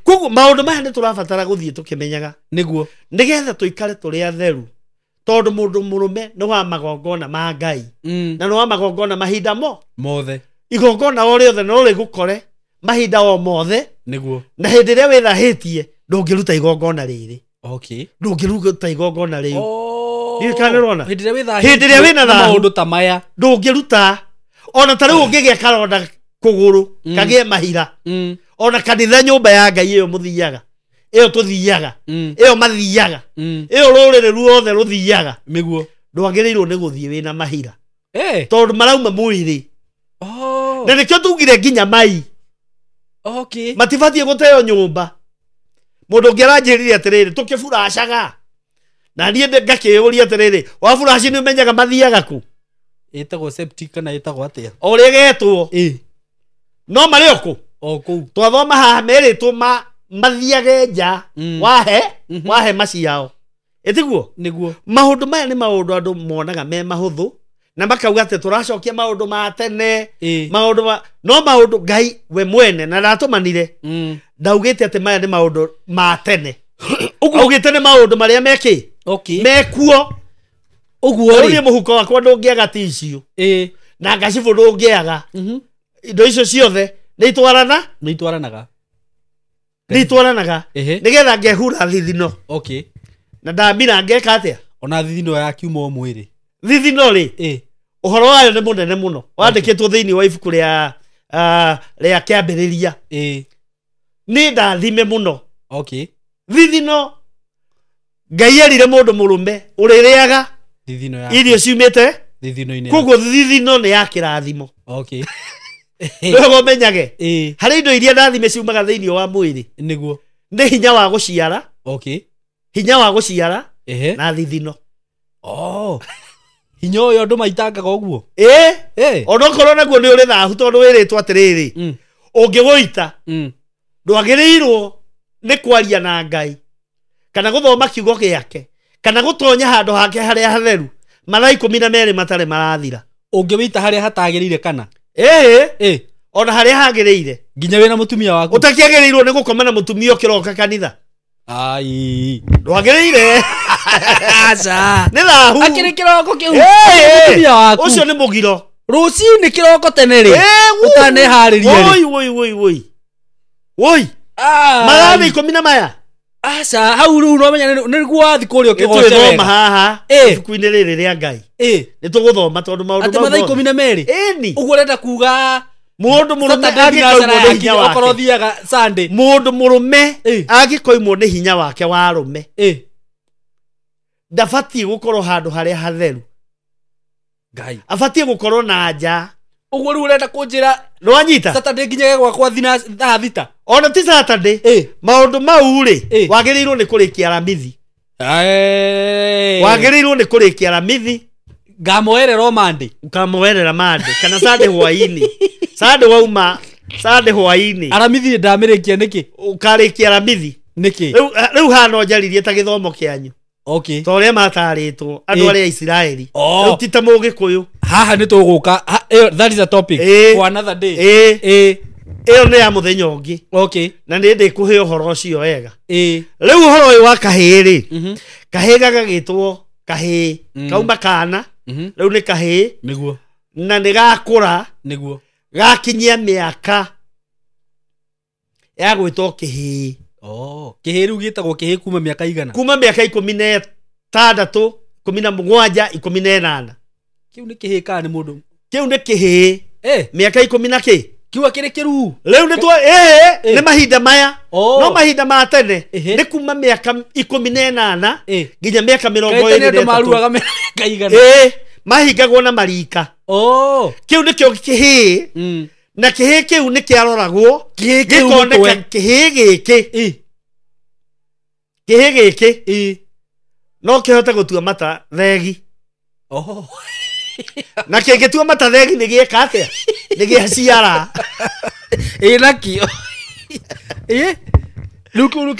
koguo maũndũ maya nĩ tũrabatara gũthiĩ tũkĩmenyaga nĩguo nĩgetha tũikare tũrĩ atheru tondũ mũndũ mũrũme nĩ wa magongona ma Ngai na nĩ wa magongona mahinda mothe igongona o rĩothe no rĩgũkore mahinda o mothe nĩguo na hĩndĩ ĩrĩa wĩthahĩtie ndũngĩruta igongona rĩrĩ okay ndũngĩruta igongona rĩu hĩndĩ ĩrĩa wĩna maũndũ ta maya ndũngĩruta ona ta rĩu ũngĩgĩa karonda kũgũrũ kagĩe mahira ona kanitha nyũmba ya Ngai ĩyo mũthiaga ĩyo tũthiaga ĩyo mathiaga ĩyo rũrĩrĩ ruothe rũthiaga nĩguo ndwagĩrĩirwo nĩ gũthiĩ wĩna mahira tondũ marauma mwĩrĩ na nĩkĩo tugire nginya mai matibatiĩ gũteo nyũmba mũndũ ũngĩ aranjĩrire atĩrĩrĩ tũkĩburacaga na niĩ ngakĩũria atĩrĩrĩ wa buraci nĩ ũmenyaga mathiaga kũ ĩtagwo septic kana ĩtagwo atĩa o ũrĩa getwo no marĩ okũ o kũu twathoma haha merĩtwo mathiage nja wahe maciao ĩtiguo nĩguo maũndũ maya nĩ maũndũ andũ monaga me mahũthũ na makauga atĩ tũracokia maũndũ ma tene no maũndũ Ngai we mwene na ndatũmanire ndaugĩte atĩ maya nĩ maũndũ ma tene augĩte nĩ maũndũ marĩa mekĩ mekuo ũguo rĩ mũhuko wakwa ndũngĩaga tissue na gacibũ ndũngĩaga indo icio ciothe nĩ itwaranaga nĩgetha ngehura thithino na ndamira ngeka atĩa ona thithino ya kiuma mwĩrĩ thithino rĩ ũhoro wayo nĩ mũnene mũno wandĩkĩtwo thĩinĩ wa ibuku rĩa kĩambĩrĩria nĩ ndathime mũno thithino Ngai erire mũndũ mũrũme ũrĩrĩaga irio ciumĩte koguo thithino nĩ ya kĩrathimo nĩguo menyage harĩ indo iria ndathime ciumaga thĩinĩ wa mwĩrĩ nĩguo nĩ hinya wa gũciara na thithino hinya ũyũ andũ maitangaga ũguo onokorwo naguo nĩ ũrĩ thahu tondũ wĩrĩtwo atĩrĩrĩ ũngĩgũita ndwagĩrĩirwo nĩ kwaria na Ngai kana gũthoma kiugo gĩake kana gũtonya handũ hake harĩa hatheru mathaa 12 matarĩ marathira ũngĩwĩita harĩa hatagĩrĩire kana ona harĩa hagĩrĩire nginya wĩna mũtumia waku ũtakĩagĩrĩirwo nĩ gũkoma na mũtumia ũkĩroka kanitha ndwagĩrĩire nĩ thahu akĩrĩ kĩroko kĩu mũtumia waku ũcio nĩ mũgiro rũcinĩ kĩroko tene rĩ ũtaneharĩria woi mathaa 10 maya aca hau rĩu no menya nĩguo wathi kũrĩa ũkĩgoce wega haha ibuku-inĩ rĩrĩ rĩa Ngai nĩ tũgũthoma tondũ maũndũ mathaa 12 ũguo ũrenda kuga mũndũ mũrũme angĩkoimwo nĩ hinya wake okorwo thiaga Sunday mũndũ mũrũme angĩkoimwo nĩ hinya wake wa arũme ndabatiĩ gũkorwo handũ harĩa hatheru Ngai abatiĩ gũkorwo na nja ũguo rĩu ũrenda kũnjĩra nĩwanyita Saturday nginya gwakwa thina thaa thita ona ti Saturday maũndũ mau rĩ wagĩrĩirwo nĩ kũrĩkia aramithi wagĩrĩirwo nĩ kũrĩkia aramithi ngamoerera Monday ukamoerera Monday kana Sunday hwainĩ Sunday wauma Sunday hwainĩ aramithi ndamĩrĩkia nĩkĩ ũkarĩkia aramithi nĩkĩ rĩu hano njaririe ta gĩthomo kĩanyu to ũrĩa matarĩtwo andũ arĩa Isiraeli rĩu ti ta mũgĩkũyũ haha nĩ tũgũka that is a topic for another day ĩyo nĩ ya mũthenya ũngĩ na nĩ ndĩkũhe ũhoro ũcio wega rĩu ũhoro ũyũ wa kahĩĩ rĩ kahĩĩ gagagĩtwo kahĩĩ kauma kana rĩu nĩ kahĩĩ nĩguo na nĩ gakũra nĩguo gakinyia mĩaka ya gwĩtwo kĩhĩĩ kĩhĩĩ rĩu gĩtagwo kĩhĩĩ kuma mĩaka igana kuma mĩaka 16 17 18 kĩu nĩ kĩhĩĩ kana nĩ mũndũ kĩu nĩ kĩhĩĩ mĩaka 10 na kĩ kiuga kĩrĩ kĩruu rĩu nĩ nĩ mahinda maya no mahinda ma tene nĩ kuma mĩaka 18 nginya mĩaka 20 mahingagwo na marika kĩu nĩkĩo kĩhĩĩ na kihi kiu ni kiaroragwo gikoneka kihi giki no kihote gutua mata thegi na kingitua mata thegi ni gieka atia ni giaciara nakio Luku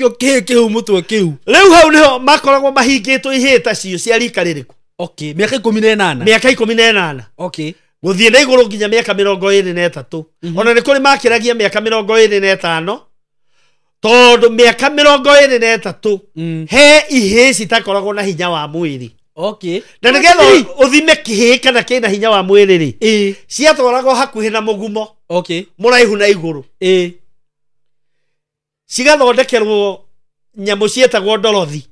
kihu mutwe kiu riu hau niho makoragwo mahingitwo ihita cio cia rika ririku okay miaka 18 miaka 18 okay guthie na iguru nginya miaka 23 ona ni kuri makiragia miaka 25 tondu miaka 23 he ihi citakoragwo na hinya wa mwiri okay na nigetha uthime kihi kana kina hinya wa mwiri ri ciatwaragwo hakuhi na mugumo okay muraihu na iguru cigathondekerwo nyamu cietagwo ndorothi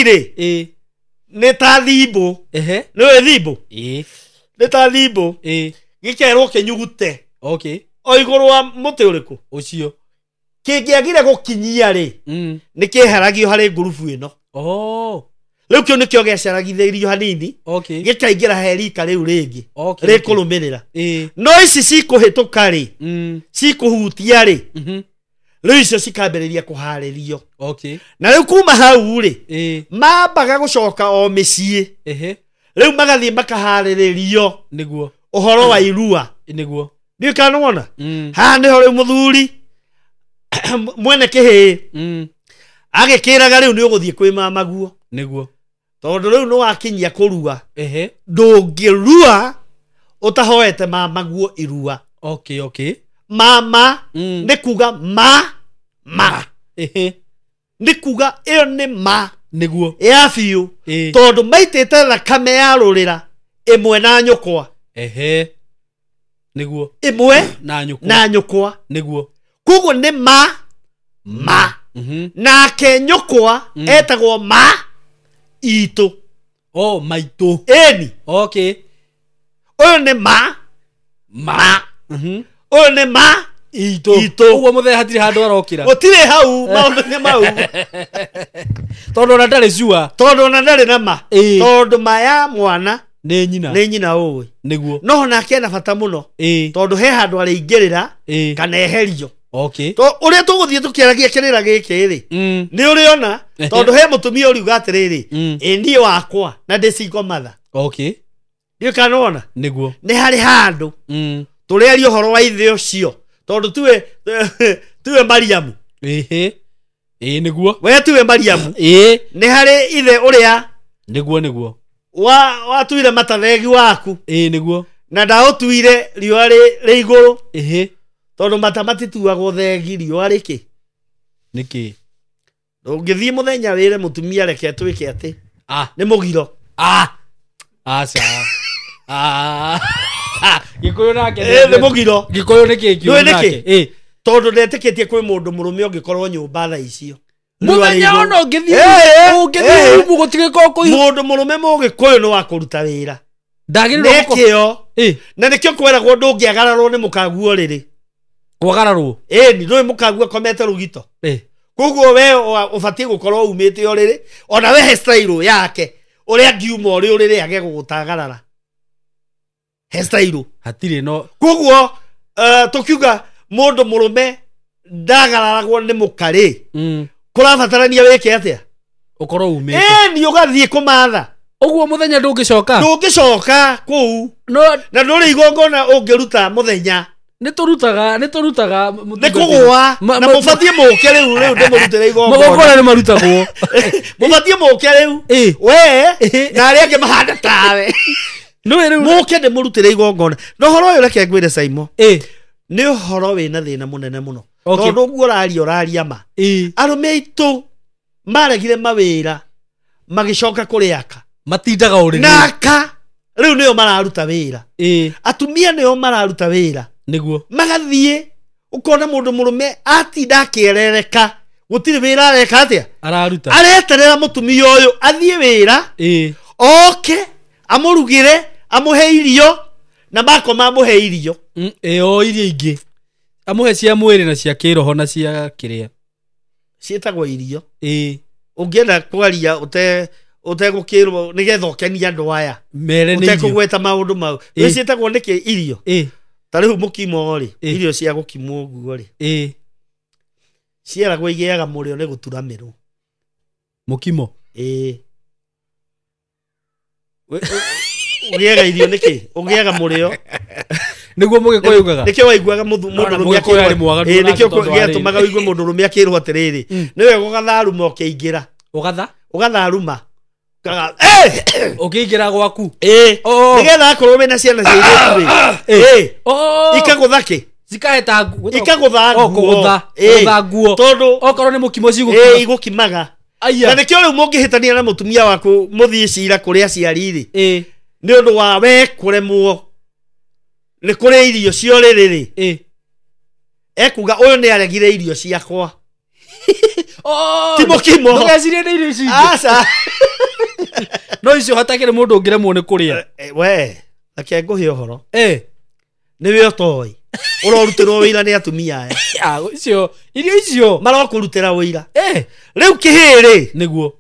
ri ni ta thimbu ni thimbu ni ta thimbu gikerwo kinyugute okay o iguru wa muti uriku ucio kingiagire gukinyia ri ni kiheragio hari ngurubu ino riu kio nikio geceragithirio hanini gikaingira he rika riu ringi rikurumirira no ici cikuhituka ri cikuhutia ri riu icio cikambiriria kuharirio na riu kuma hau ri mambaga gucoka o micii riu magathie makahariririo niguo uhoro wa irua niguo ni kanona ha niho riu muthuri mwene kihi agikiraga riu ni uguthie kwi mamaguo niguo tondu riu no wakinyia kurua ndungirua utahoete mamaguo irua okay mama ni kuga ma ni kuga iyo ni ma niguo ya fiu tondu maitite thakame ya rurira imwe na nyukwa niguo imwe na nyukwa niguo kuguo ni ma na ke nyukwa etagwo ma itu maitu eni okay uyu ni ma uyu ni ma itu uguo muthe hatiri handu arokira gutire hau maundu ni mau tondu na ndari cua tondu na ndari na ma tondu ma ya mwana ni nyina uwi niguo no nake na bata muno tondu he handu aringirira kana eherio okay to uria tuguthie tukiaragia kirira giki ri ni uriona tondu he mutumia uri ugatiriri ni wakwa na ndicigo matha okay ni kanona niguo ni hari handu turiaria uhoro wa ithe ucio tondu tuwe Mariamu niguo we tuwe Mariamu ni hari ithe uria niguo watuire matathegi waku niguo na ndautuire riua ri iguru tondu mata matituagwo thegi riua riki niki ndungithie muthenya wire mutumia reke twike ati ni mugiro aca gikuyu nake ni mugiro gikuyu niki kiu nake tondu ndetikitie kwi mundu murume ungikorwo nyumba tha icio muthenya ono ngithie umu gutigiko kuihu mundu murume mugikuyu no wakuruta wira ndagiriro nekio na nikio kweragwo ndungiagararwo ni mukaguo riri kwagararwo ni ndui mukaguo komete rugito kuguo we ubatie gukorwo umite o riri ona we hairstyle yake uria ngiuma uri uriri age gugutagarara hairstyle hatire no kuguo tukiuga mundu murume ndagararagwo ni mukari kurabatarania wike atia ukorwo umite ni ugathie kumatha uguo muthenya ndungicoka kuu na nduri igongona ungiruta muthenya niturutaga nikugwa na mubatie muke riu ndimurutire igongona magongona ni marutagwo mubatie muke riu we na ari angi mahanda tawe no riu muke ndimurutire igongona no horo uyu reke ngwire Saimo ni horo wina thina munene muno tondu uguo uraria ma arume itu maregire mawira magicoka kuriaka matindaga uri naka riu niyo mararuta wira atumia niyo mararuta wira niguo magathie ukona mundu murume atinda akierereka gutire wira areka atia araruta areterera mutumia uyu athie wira oke amurugire amuhe irio na makoma amuhe irio o irio ingi amuhe cia mwiri na cia kiroho na cia kiria cietagwo irio ungienda kwaria utegukirwo nigetha ukenia andu aya mere ni utegugweta maundu mau wicitagwo niki irio tariu mukimo ri irio cia gukimwo guo ri ciaragwo igiaga murio ni guturamirwo mukimo ugiaga irio niki ugiaga murio niguo mugikoyugaga niki waiguaga mundu rumia kirwa nikio giatumaga wigue mundu rumia kirwa atiriri niwe gugatharuma ukiingira ugatharuma ukiingira gwaku nigetha akorwo wina ciana ciiritu ikaguthaki zikaheta ikagutha nguo tondu okorwo ni mukimo igukimaga na nikio riu mungihitania na mutumia waku muthie cira kuri aciari ri ni undu wa we kuremwo ni kuri irio cio riri ekuga uyu ni aregire irio ciakwa ti mukimo ndugecirie ni irio icio aca no icio hatakire mundu ungiremwo ni kuria we ake nguhe uhoro niwe utoi urorutirwo wira ni atumia aya icio irio icio marokurutira wira riu kihiri niguo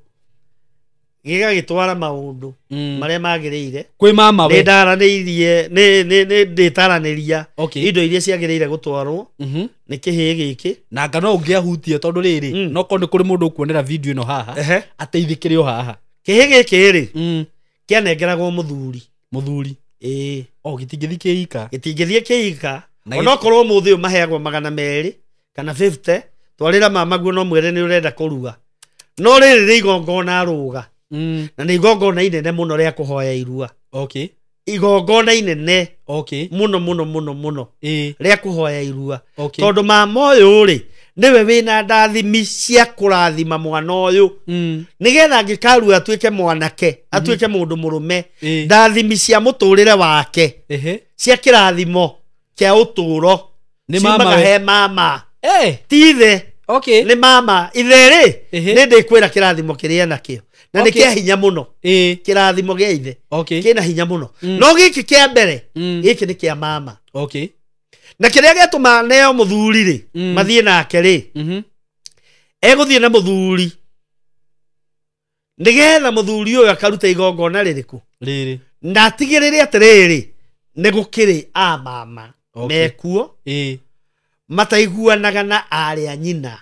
gigagitwara maundu maria magirire kwi mama we ndaranirie ni nditaraniria indo iria ciagirire gutwarwo ni kihi giki na ngano ungiahutie tondu riri no ko ni kuri mundu kuonera video ino haha ateithikire o haha kihi giki ri kianengeragwo muthuri gitingithie kiika onokorwo muthi maheagwo 200 kana 50 twarira mama guo no mwere ni urenda kuruga no riri ri igongona ruga na ni igongona inene muno ria kuhoya irua igongona inene muno ria kuhoya irua tondu mama uyu ri niwe wina ndathimi cia kurathima mwana uyu nigetha ngikaru atuike mwanake atuike mundu murume ndathimi cia muturire wake cia kirathimo kia uturo ni mama he mama tithe ni mama itheri ni ndikwira kirathimo kiria nakio na ni kia hinya muno kirathimo gia ithe kina hinya muno no giki kia mbere giki ni kia mama na kiria getuma neo muthuri ri mathie nake ri eguthie na muthuri nigetha muthuri uyu akaruta igongona ririku ndatigirire atiriri ni gukiri a mama mekuo mataiguanaga na aria nyina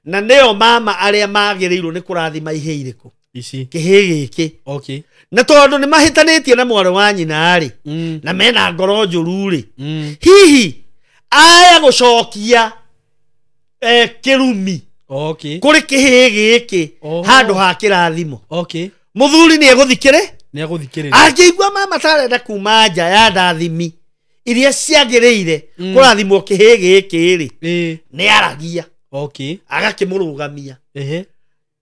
na neo mama aria magirirwo ni kurathima ihe iriku kihi giki na tondu ni mahitanitie na mwaro wa nyina ri na mena ngoro njuru ri hihi aya gucokia kirumi kuri kihi giki handu ha kirathimo muthuri ni eguthikire angiigua mama tarenda kuma nja ya ndathimi iria ciagirire kurathimwo kihi giki ri ni aragia agakimurugamia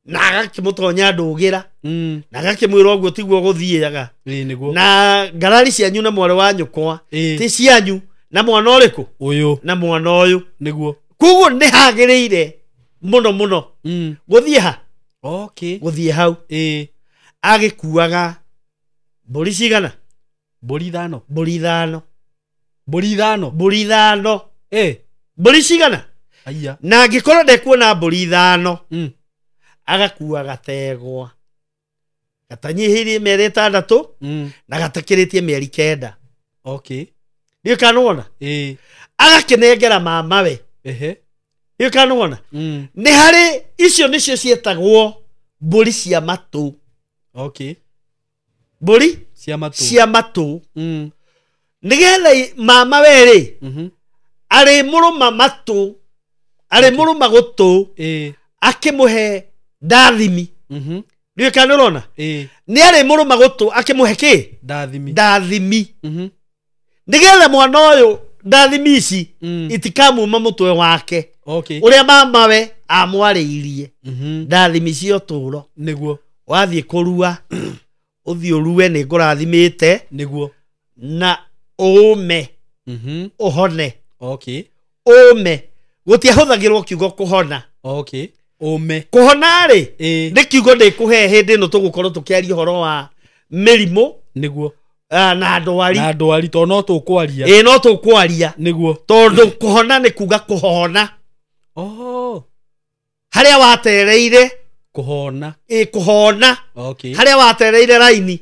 na agakimutonya ndugira na agakimwira uguo tiguo guthiaga na ngarari cianyu na mware wa nyukwa ti cianyu na mwana uriku uyu na mwana uyu niguo kuguo ni hagirire muno guthie ha guthie hau agikuaga mburi cigana mburi ithano mburi cigana aya na angikora ndekuona mburi ithano agakua gategwa gatanyihirie mieri 6 na gatakiritie mieri 9 ndio kanona agakinengera mama we ndio kanona ni hari icio nicio cietagwo mburi cia matu mburi cia matu nigetha mama we ri ari muruma matu ari muruma gutu akimuhe ndathimi ndio kanona ni ari muruma gutu akimuhe ki ndathimi nigetha mwana uyu ndathimi ici itikamuma mutwe wake uria mama we amwariirie ndathimi cio turo niguo wathie kurua uthie urue ni ngurathimite niguo na ume uhone ume gutia huthagirwo kiugo kuhona ume kuhona ri ni kiugo ndikuhe hindi no tugukorwo tukiaria horo wa mirimo niguo na ndwari to no tukwaria no tukwaria niguo tondu kuhona ni kuga kuhona haria watereire kuhona kuhona okay haria watereire raini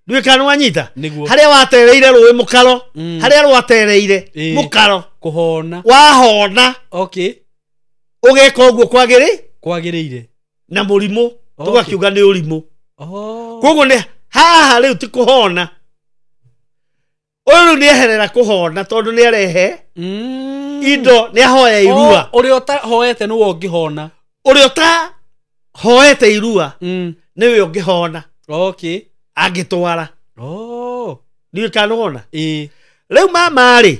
ndui kana wanyita haria watereire ruwe mukaro haria rwatereire mukaro kuhona wahona okay ugeka uguo kwagiriire na murimu tugakiuga ni urimu koguo ni haha riu ti kuhona uyu ni eherera kuhona tondu ni arehe indo ni ahoya irua uria utahoete ni wongihona uria uta hoete irua niwe ungihona okay agitwara ni kana wona riu mama ri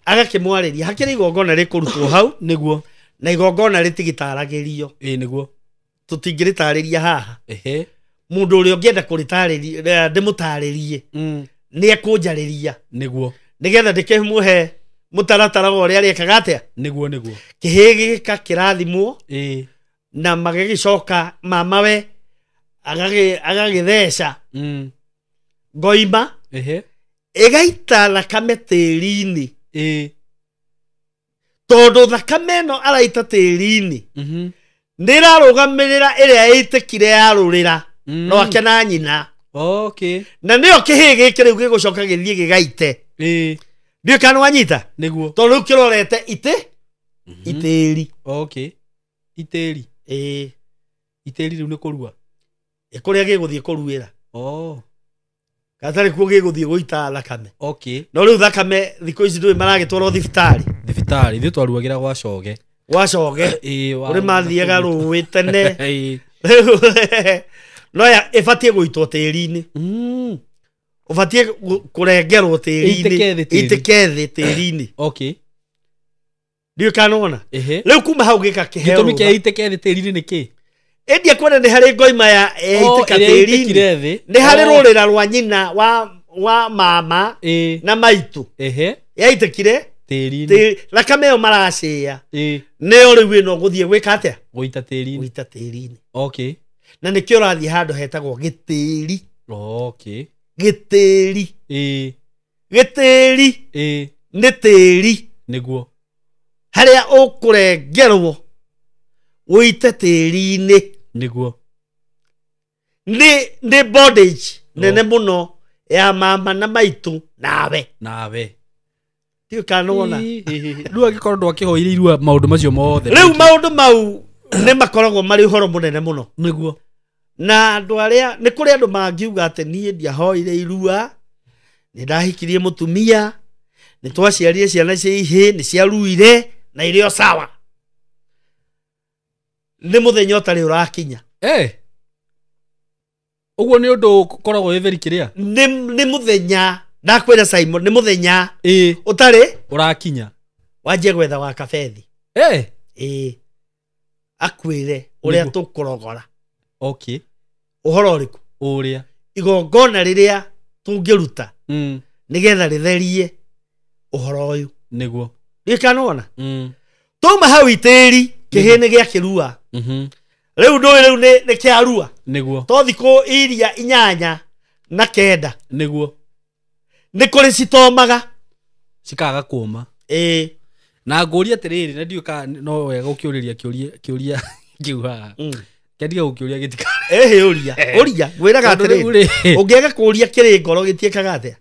agakimwariria hakiri igongona rikurutwo hau niguo na igongona ritigitaragirio niguo tutingiritarĩria haha mundu uria ungienda kuritarĩria ndimutaririe ni ekunjarĩria niguo nigetha ndikimuhe mutaratara wa uria riekaga atia niguo kihigika kirathimwo na magigicoka mamawe agagithesha ngoima igaita thakame tĩri-inĩ tondu thakame no araita tĩri-inĩ nĩrarũgamĩrĩra ĩrĩa ĩtĩkire yarũrĩra no ake na nyina okay na nĩyo kĩhĩ gĩkĩ rĩu gĩgũcoka gĩthiĩ gĩgaite ndiũ kana wanyita nĩguo tondũ rĩu kĩrorete itĩri okay itĩri itĩri rĩu nĩ kũrua kũrĩa gĩgũthiĩ kũruĩra gatarĩ kuo gĩgũthiĩ gũita thakame okay no rĩu thakame thikũ ici ndũĩ maragĩtwarwo thibitarĩ ithuĩ twaruagĩra gwa coge ũrĩ mathiaga rũĩ tene no ĩbatiĩ gũitwo tĩri-inĩ ũbatiĩ kũrengerwo tĩri-inĩ itĩke thĩ tĩri-inĩ okay ndiũ kana wona rĩu kuma hau gĩka kĩheo gĩtũmi kĩa itĩke thĩ tĩri-inĩ nĩ kĩ endia kwenda nĩ harĩ ngoima ya itĩka tĩri-inĩ nĩ harĩ rũrĩra rwa nyina wa mama na maitũ yaitĩkire tĩri-inĩ thakame ĩyo maracĩa nĩyo rĩu ĩno gũthiĩ gwĩka atĩa gũita tĩri-inĩ okay na nĩkĩo ũrathiĩ handũ hetagwo gĩtĩri okay gĩtĩri nĩ tĩri nĩguo harĩa ũkũrengerwo wũite tĩri-inĩ nĩguo nĩ bondage nene mũno ya mama na maitũ nawe tiũ kana wona rĩu angĩkorwo ndwakĩhoire irua maũndũ macio mothe rĩu maũndũ mau nĩ makoragwo marĩ ũhoro mũnene mũno nĩguo na andũ arĩa nĩ kũrĩ andũ mangiuga atĩ niĩ ndiahoire irua nĩ ndahikirie mũtumia nĩ twaciarire ciana cia ihĩ nĩ ciaruire na irĩ o sawa nĩ mũthenya ũtarĩ ũrakinya ũguo nĩ ũndũ ũkoragwo wĩ very clear nĩ mũthenya ndakwĩra Simon nĩ mũthenya ũtarĩ ũrakinya wanjie gwetha wa kabethi akwĩre ũrĩa tũkũrogora okay ũhoro ũrĩkũ ũrĩa igongona rĩrĩa tũngĩruta nĩgetha rĩtherie ũhoro ũyũ nĩguo gĩkana wona tuma hau itĩri kĩhĩ nĩ gĩakĩrua rĩu ndũĩ rĩu nĩ kĩarua nĩguo to thikũ iria 8 na 9 nĩguo nĩ kũrĩ citomaga cikaga kũma na ngũria atĩrĩrĩ na ndiũĩ kana no wega ũkĩũrĩria kĩũria kĩu haha kĩandiga gũkĩũria gĩtika ũria ngwĩraga atĩrĩrĩ ũngĩaga kũũria kĩrĩ ngoro gĩtiĩkaga atĩa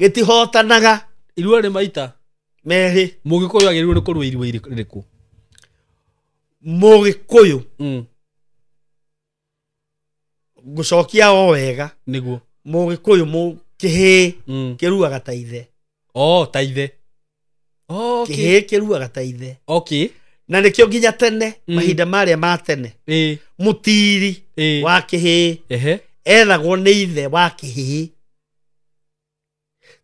gĩtihotanaga irua nĩ maita merĩ mũgĩkũyũ agĩrĩirwo nĩ kũrũa irua rĩrĩkũ mũgĩkũyũ ngũcokia o wega nĩguo mũgĩkũyũ kĩhĩ kĩruaga ta ithe ta ithe kĩhĩ kĩruaga ta ithe na nĩkĩo nginya tene mahinda marĩa ma tene mũtiri wa kĩhĩ ethagwo nĩ ithe wa kĩhĩ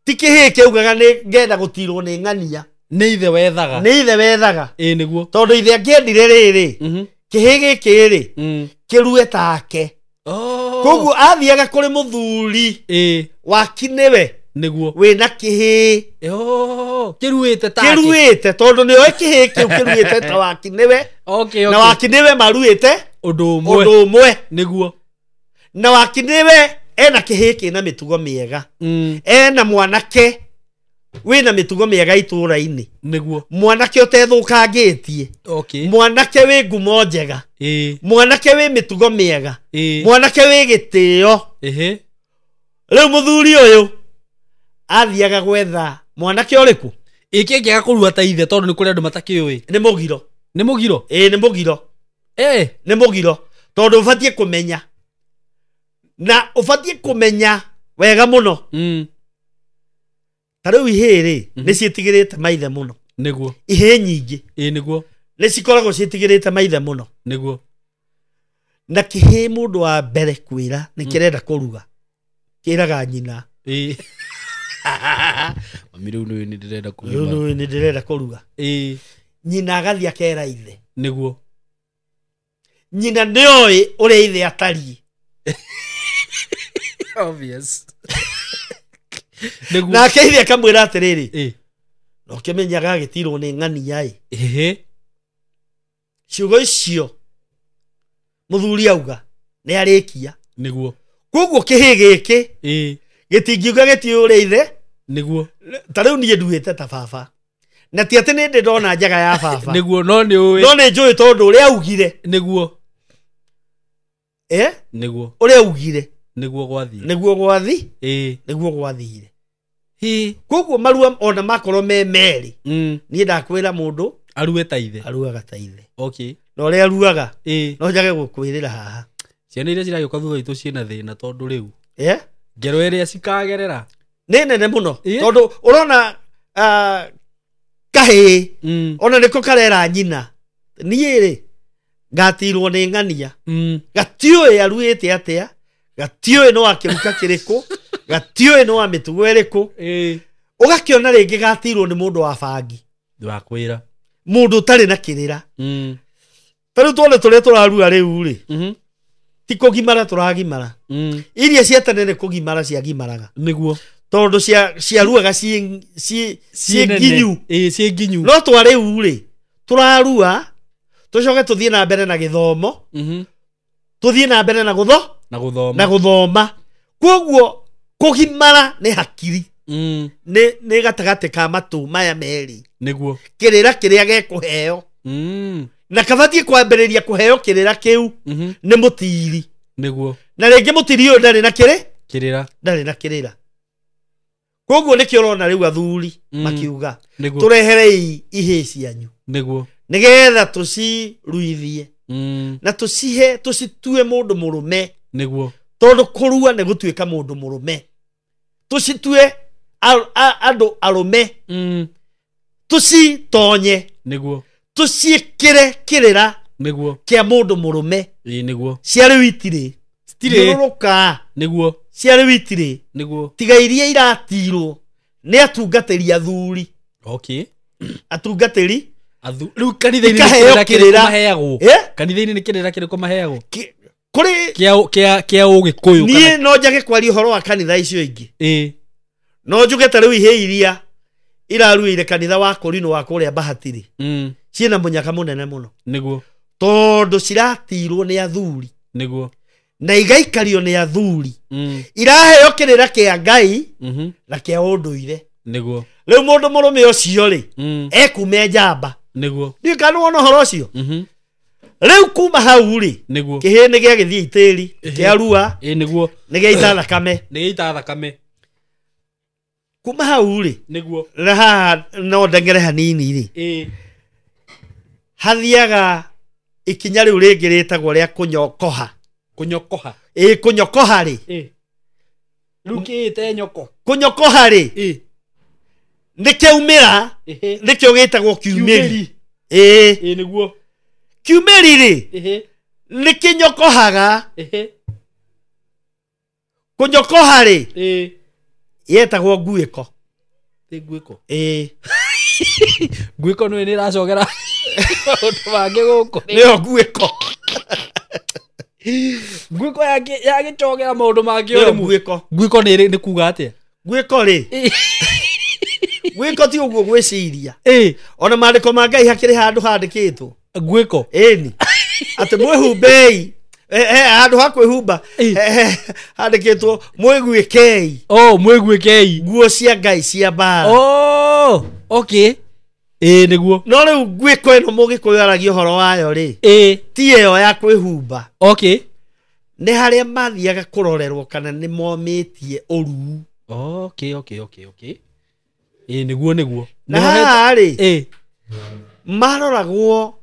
ti kĩhĩ kĩugaga nĩ ngenda gũtirwo nĩ ng'ania nĩ ithe wethaga nĩguo tondũ ithe angĩendire rĩrĩ kĩhĩ gĩkĩ rĩ kĩrue take koguo athiaga kũrĩ mũthuri waki nĩwe nĩguo wĩna kĩhĩ kĩruĩte tondũ nĩoĩ kĩhĩ kĩu kĩruĩte ta waki nĩwe na waki nĩwe maruĩte ũndũ ũmwe nĩguo na waki nĩwe ena kĩhĩ kĩna mĩtugo mĩega ena mwanake wina mitugo miega ituraini niguo mwanake utethukangitie okay mwanake wi ngumo njega mwanake wi mitugo miega mwanake wi gitio riu muthuri uyu athiaga gwetha mwanake uriku iki ngega kurua ta ithe tondu ni kuri andu matakiui ni mugiro ni mugiro ni mugiro ni mugiro tondu ubatie kumenya na ubatie kumenya wega muno tariu ihiri ni cietigirite maithe muno niguo ihe nyingi niguo ni cikoragwo cietigirite maithe muno niguo na kihe mundu wa mbere kwira ni kirenda kuruga kiraga nyina mami riu ni ndirenda kuruga riu ni ndirenda kuruga nyina agathia kera ithe niguo nyina nioi uri ithe atari obvious na keithia kamwira atiriri no kimenyaga agitirwo ni ng'ani yai ciugo icio muthuri auga ni arikia niguo koguo kihi giki gitingiuga gitiuri ithe niguo tariu nie nduite ta baba na ti ati ni ndona njaga ya baba niguo no ni uwi no ni njui tondu uri augire niguo niguo uri augire niguo gwathi niguo gwathire koguo marua ona makorwo me meri nie ndakwira mundu arue ta ithe aruaga ta ithe okay no uri aruaga no njage gukwirira haha ciana iria ciragioka thutha itu ciina thina tondu riu ngero iria cikagerera ni nene muno tondu urona kahi ona niko karera nyina nie ri ngatirwo ni ng'ania gatioi aruite atia gatioi no akiruka kiriku gatioi no amitugo iriku ugakiona ringi gatirwo ni mundu wa bangi ndwakwira mundu tari na kirira tariu twone turia turarua riu ri ti kugimara turagimara iria cia tene ni kugimara cia gimaraga niguo tondu cia ruaga ci nginyu no twari u ri turarua tucoke tuthie na mbere na githomo tuthie na mbere na guthoma koguo kugimara ni hakiri ni gatagate ka matu maya meri niguo kirira kiria gekuheo na kabatie kwambiriria kuheo kirira kiu ni mutiri niguo na ringi mutiri uyu ndari na kirira koguo nikio urona riu athuri makiuga tureherei ihe cianyu niguo nigetha tuciruithie na tucitue mundu murume niguo tondu kurua ni gutuika mundu murume tucitue andu arume tucitonye niguo tuciikire kirira niguo kia mundu murume niguo cia riu itire niguo cia riu itire niguo tiga iria iratirwo ni atungatiri athuri okay atungatiri riu kanitha-ini kirira maheagwo kanitha-ini ni kirira kiriko maheagwo kuri kia ugikuyu nie no njage kwari horo wa kanitha icio ingi no njuge ta riu ihe iria iraruire kanitha wa Korino wa kuria Bahatiri ciina munyaka munene muno niguo tondu ciratirwo ni athuri niguo na igaikario ni athuri iraheo kirira kia Ngai na kia unduire niguo riu mundu murume ucio ri ekume njamba niguo ni kanu ona horo ucio riu kuma hau ri niguo kihe ni gia githie itiri kia rua niguo ni gia itathakame kuma hau ri niguo raha no ndengere hanini ri hathiaga ikinya riu ringi ritagwo ria kunyokoha kunyokoha ri riu kiite nyoko kunyokoha ri ni kiumira nikio gitagwo kiumiri niguo kiumiri ri ni kinyokohaga kunyokoha ri yetagwo nguiko nguiko no ni racogera undu bangi guku nio nguiko nguiko ya gicogera maundu mangi uri nguiko ni kuga atia nguiko ri nguiko ti uguo gwiciria ona mandiko ma Ngai hakiri handu handikitwo nguiko ni ati mwihumbei handu ha kwihumba handikitwo mwiguikei mwiguikei nguo cia ngai cia mbara okay niguo no riu nguiko ino mugikuyu aragia horo wayo ri ti iyo ya kwihumba okay ni haria mathiaga kurorerwo kana ni momitie uru okay niguo na hari maroragwo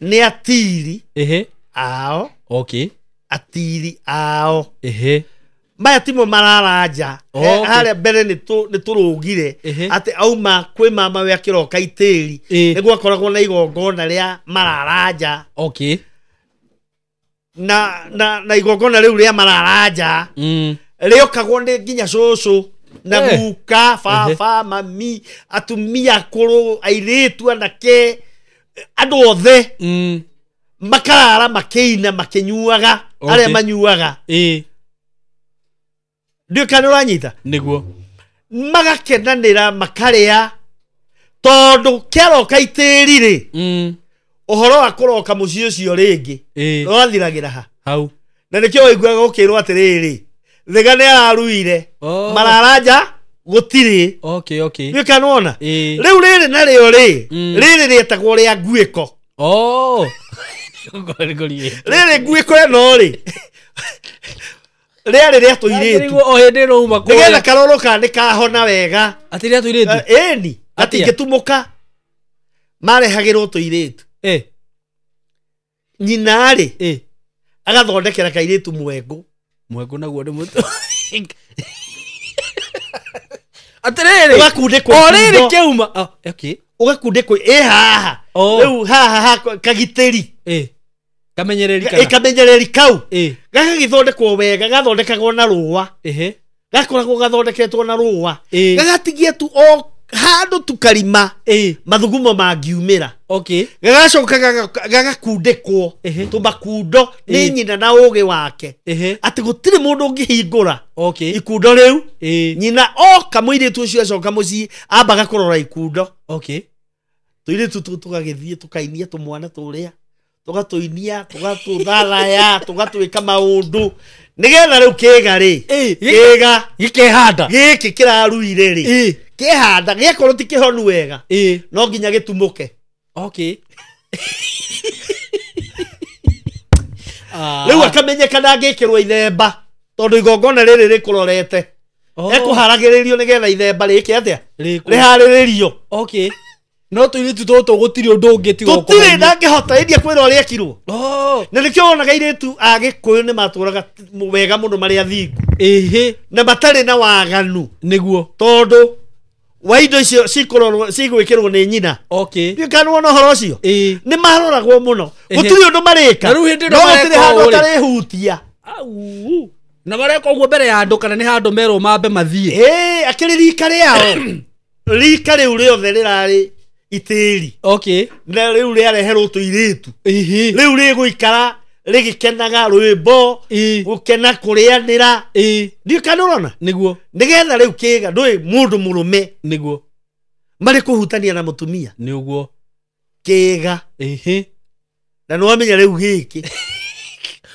ni atiri ao okay atiri ao maya timo mararanja haria mbere ni turugire ati auma kwi mama we akiroka itiri niguo akoragwo na igongona ria mararanja okay na igongona riu ria mararanja riokagwo ni nginya cucu na guka baba mami atumia akuru airitu anake andu othe makarara makeina makenyuaga aria manyuaga ndio kana uranyita niguo magakenanira makaria tondu kiaroka itiri ri uhoro wa kuroka mucio cio ringi wathiragira ha hau na nikio waiguaga ukirwo atiriri thega ni aruire mararanja gutiri okay ndio kana ona riu riri na rio ri riri rietagwo ria nguiko riri nguiko eno ri riari ria tuiritu nigetha karoro kani kahona wega ati ria tuiritu eni ati ngitumuka marehagirwo tuiritu nyina ri agathondekera kairitu mwengu naguo ni mutu atiriri ugakundikwo oriri keuma okay ugakundikwo haha riu haha kagiteri kamenyereri kau gagagithondekwo wega gathondekagwo na ruwa gakoragwo gathondeketwo na ruwa gagatigie tu o handu tukarima mathugumo mangiumira gagacoka gagakundikwo tumakundo ni nyina na ugi wake ati gutire mundu ungihingura ikundo riu nyina kamuiritu ucio acoka mucii ambaga kurora ikundo tuiritu tugagithie tukainia tumwana turia tugatuinia tugatuthalaya tugatwika maundu nigetha riu kiga ri kiga gikehanda giki kiraruire ri kihanda giakorwo ti kihonu wega no nginya gitumuke riu akamenyekana ngikirwo ithemba tondu igongona riri rikurorete ekuharagiririo nigetha ithemba riki atia rihariririo no tuiritu toto gutiri undu ungi tigo tutire ndangihota india kwira uri ekirwo na nikio onaga iritu agikuyu ni maturaga wega muno mari athingu na matari na waganu niguo tondu wa indo icio cigwikirwo ni nyina ndio kana wona horo ucio ni maroragwo muno gutiri undu marika no gutiri handu tari hutia na mareka uguo mbere ya andu kana ni handu merwo mambe mathie akiri rika riao rika riu riothe rirari itiri na riu riareherwo tuiritu riu riguikara rigikenaga rwimbo gukena kurianira ndio kana urona niguo nigetha riu kiga ndui mundu murume niguo mari kuhutania na mutumia ni uguo kiga na no amenya riu giki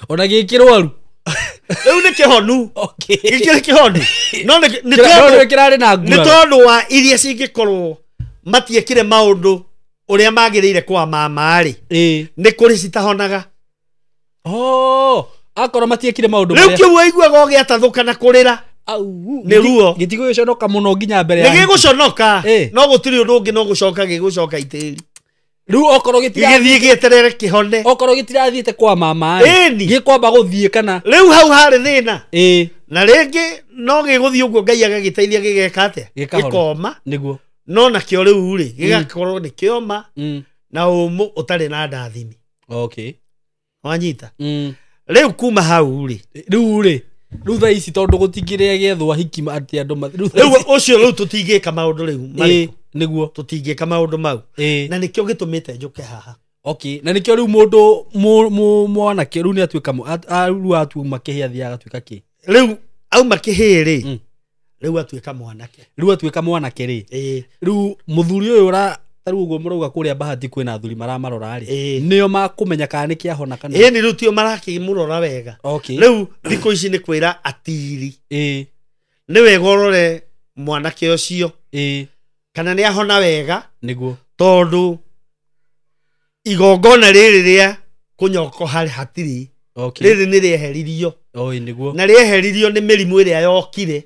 ona gikirwaru riu ni kihonu gikiri kihonu no ni kirari na ngura ni tondu wa iria cingikorwo matiekire maundu uria magirire kwa mama ri ni kuri citahonaga akora matiekire maundu riu kiu waiguaga ugiatathuka na kurira ni ruo gitigo giconoka muno nginya mbere ya ni giguconoka no gutiri undu ungi no gucoka gigucoka itiri riu okoro githie gieterere kihone okoro gitirathiete kwa mama gikwamba guthie kana riu hau hari thina na ringi no giguthie uguo ngai agagiteithia gigeka atia gikoma niguo no na kio riu ri gigakorwo ni kioma na umu utari na ndathimi wanyita riu kuma hau ri riu tha ici tondu gutingire giethwa hikima ati andu riu ucio riu tutingika maundu riu niguo tutingika maundu mau na nikio gitumite njuke haha na nikio riu mundu mwana ke riu ni atuika riu atu makihia thia agatuika ki riu au makihiri riu atuika mwanake ri riu muthuri uyu taru ugo muruga kuria bahati kwina thuri maramarora ri nio makumenya kana niki ahona kana ni rutio maraki murora wega riu thiko ici ni kwira atiri ni wega urore mwanake ucio kana ni ahona wega niguo tondu igongona riri ria kunyoko hari hatiri riri ni rieheririo niguo na rieheririo ni mirimu iria yokire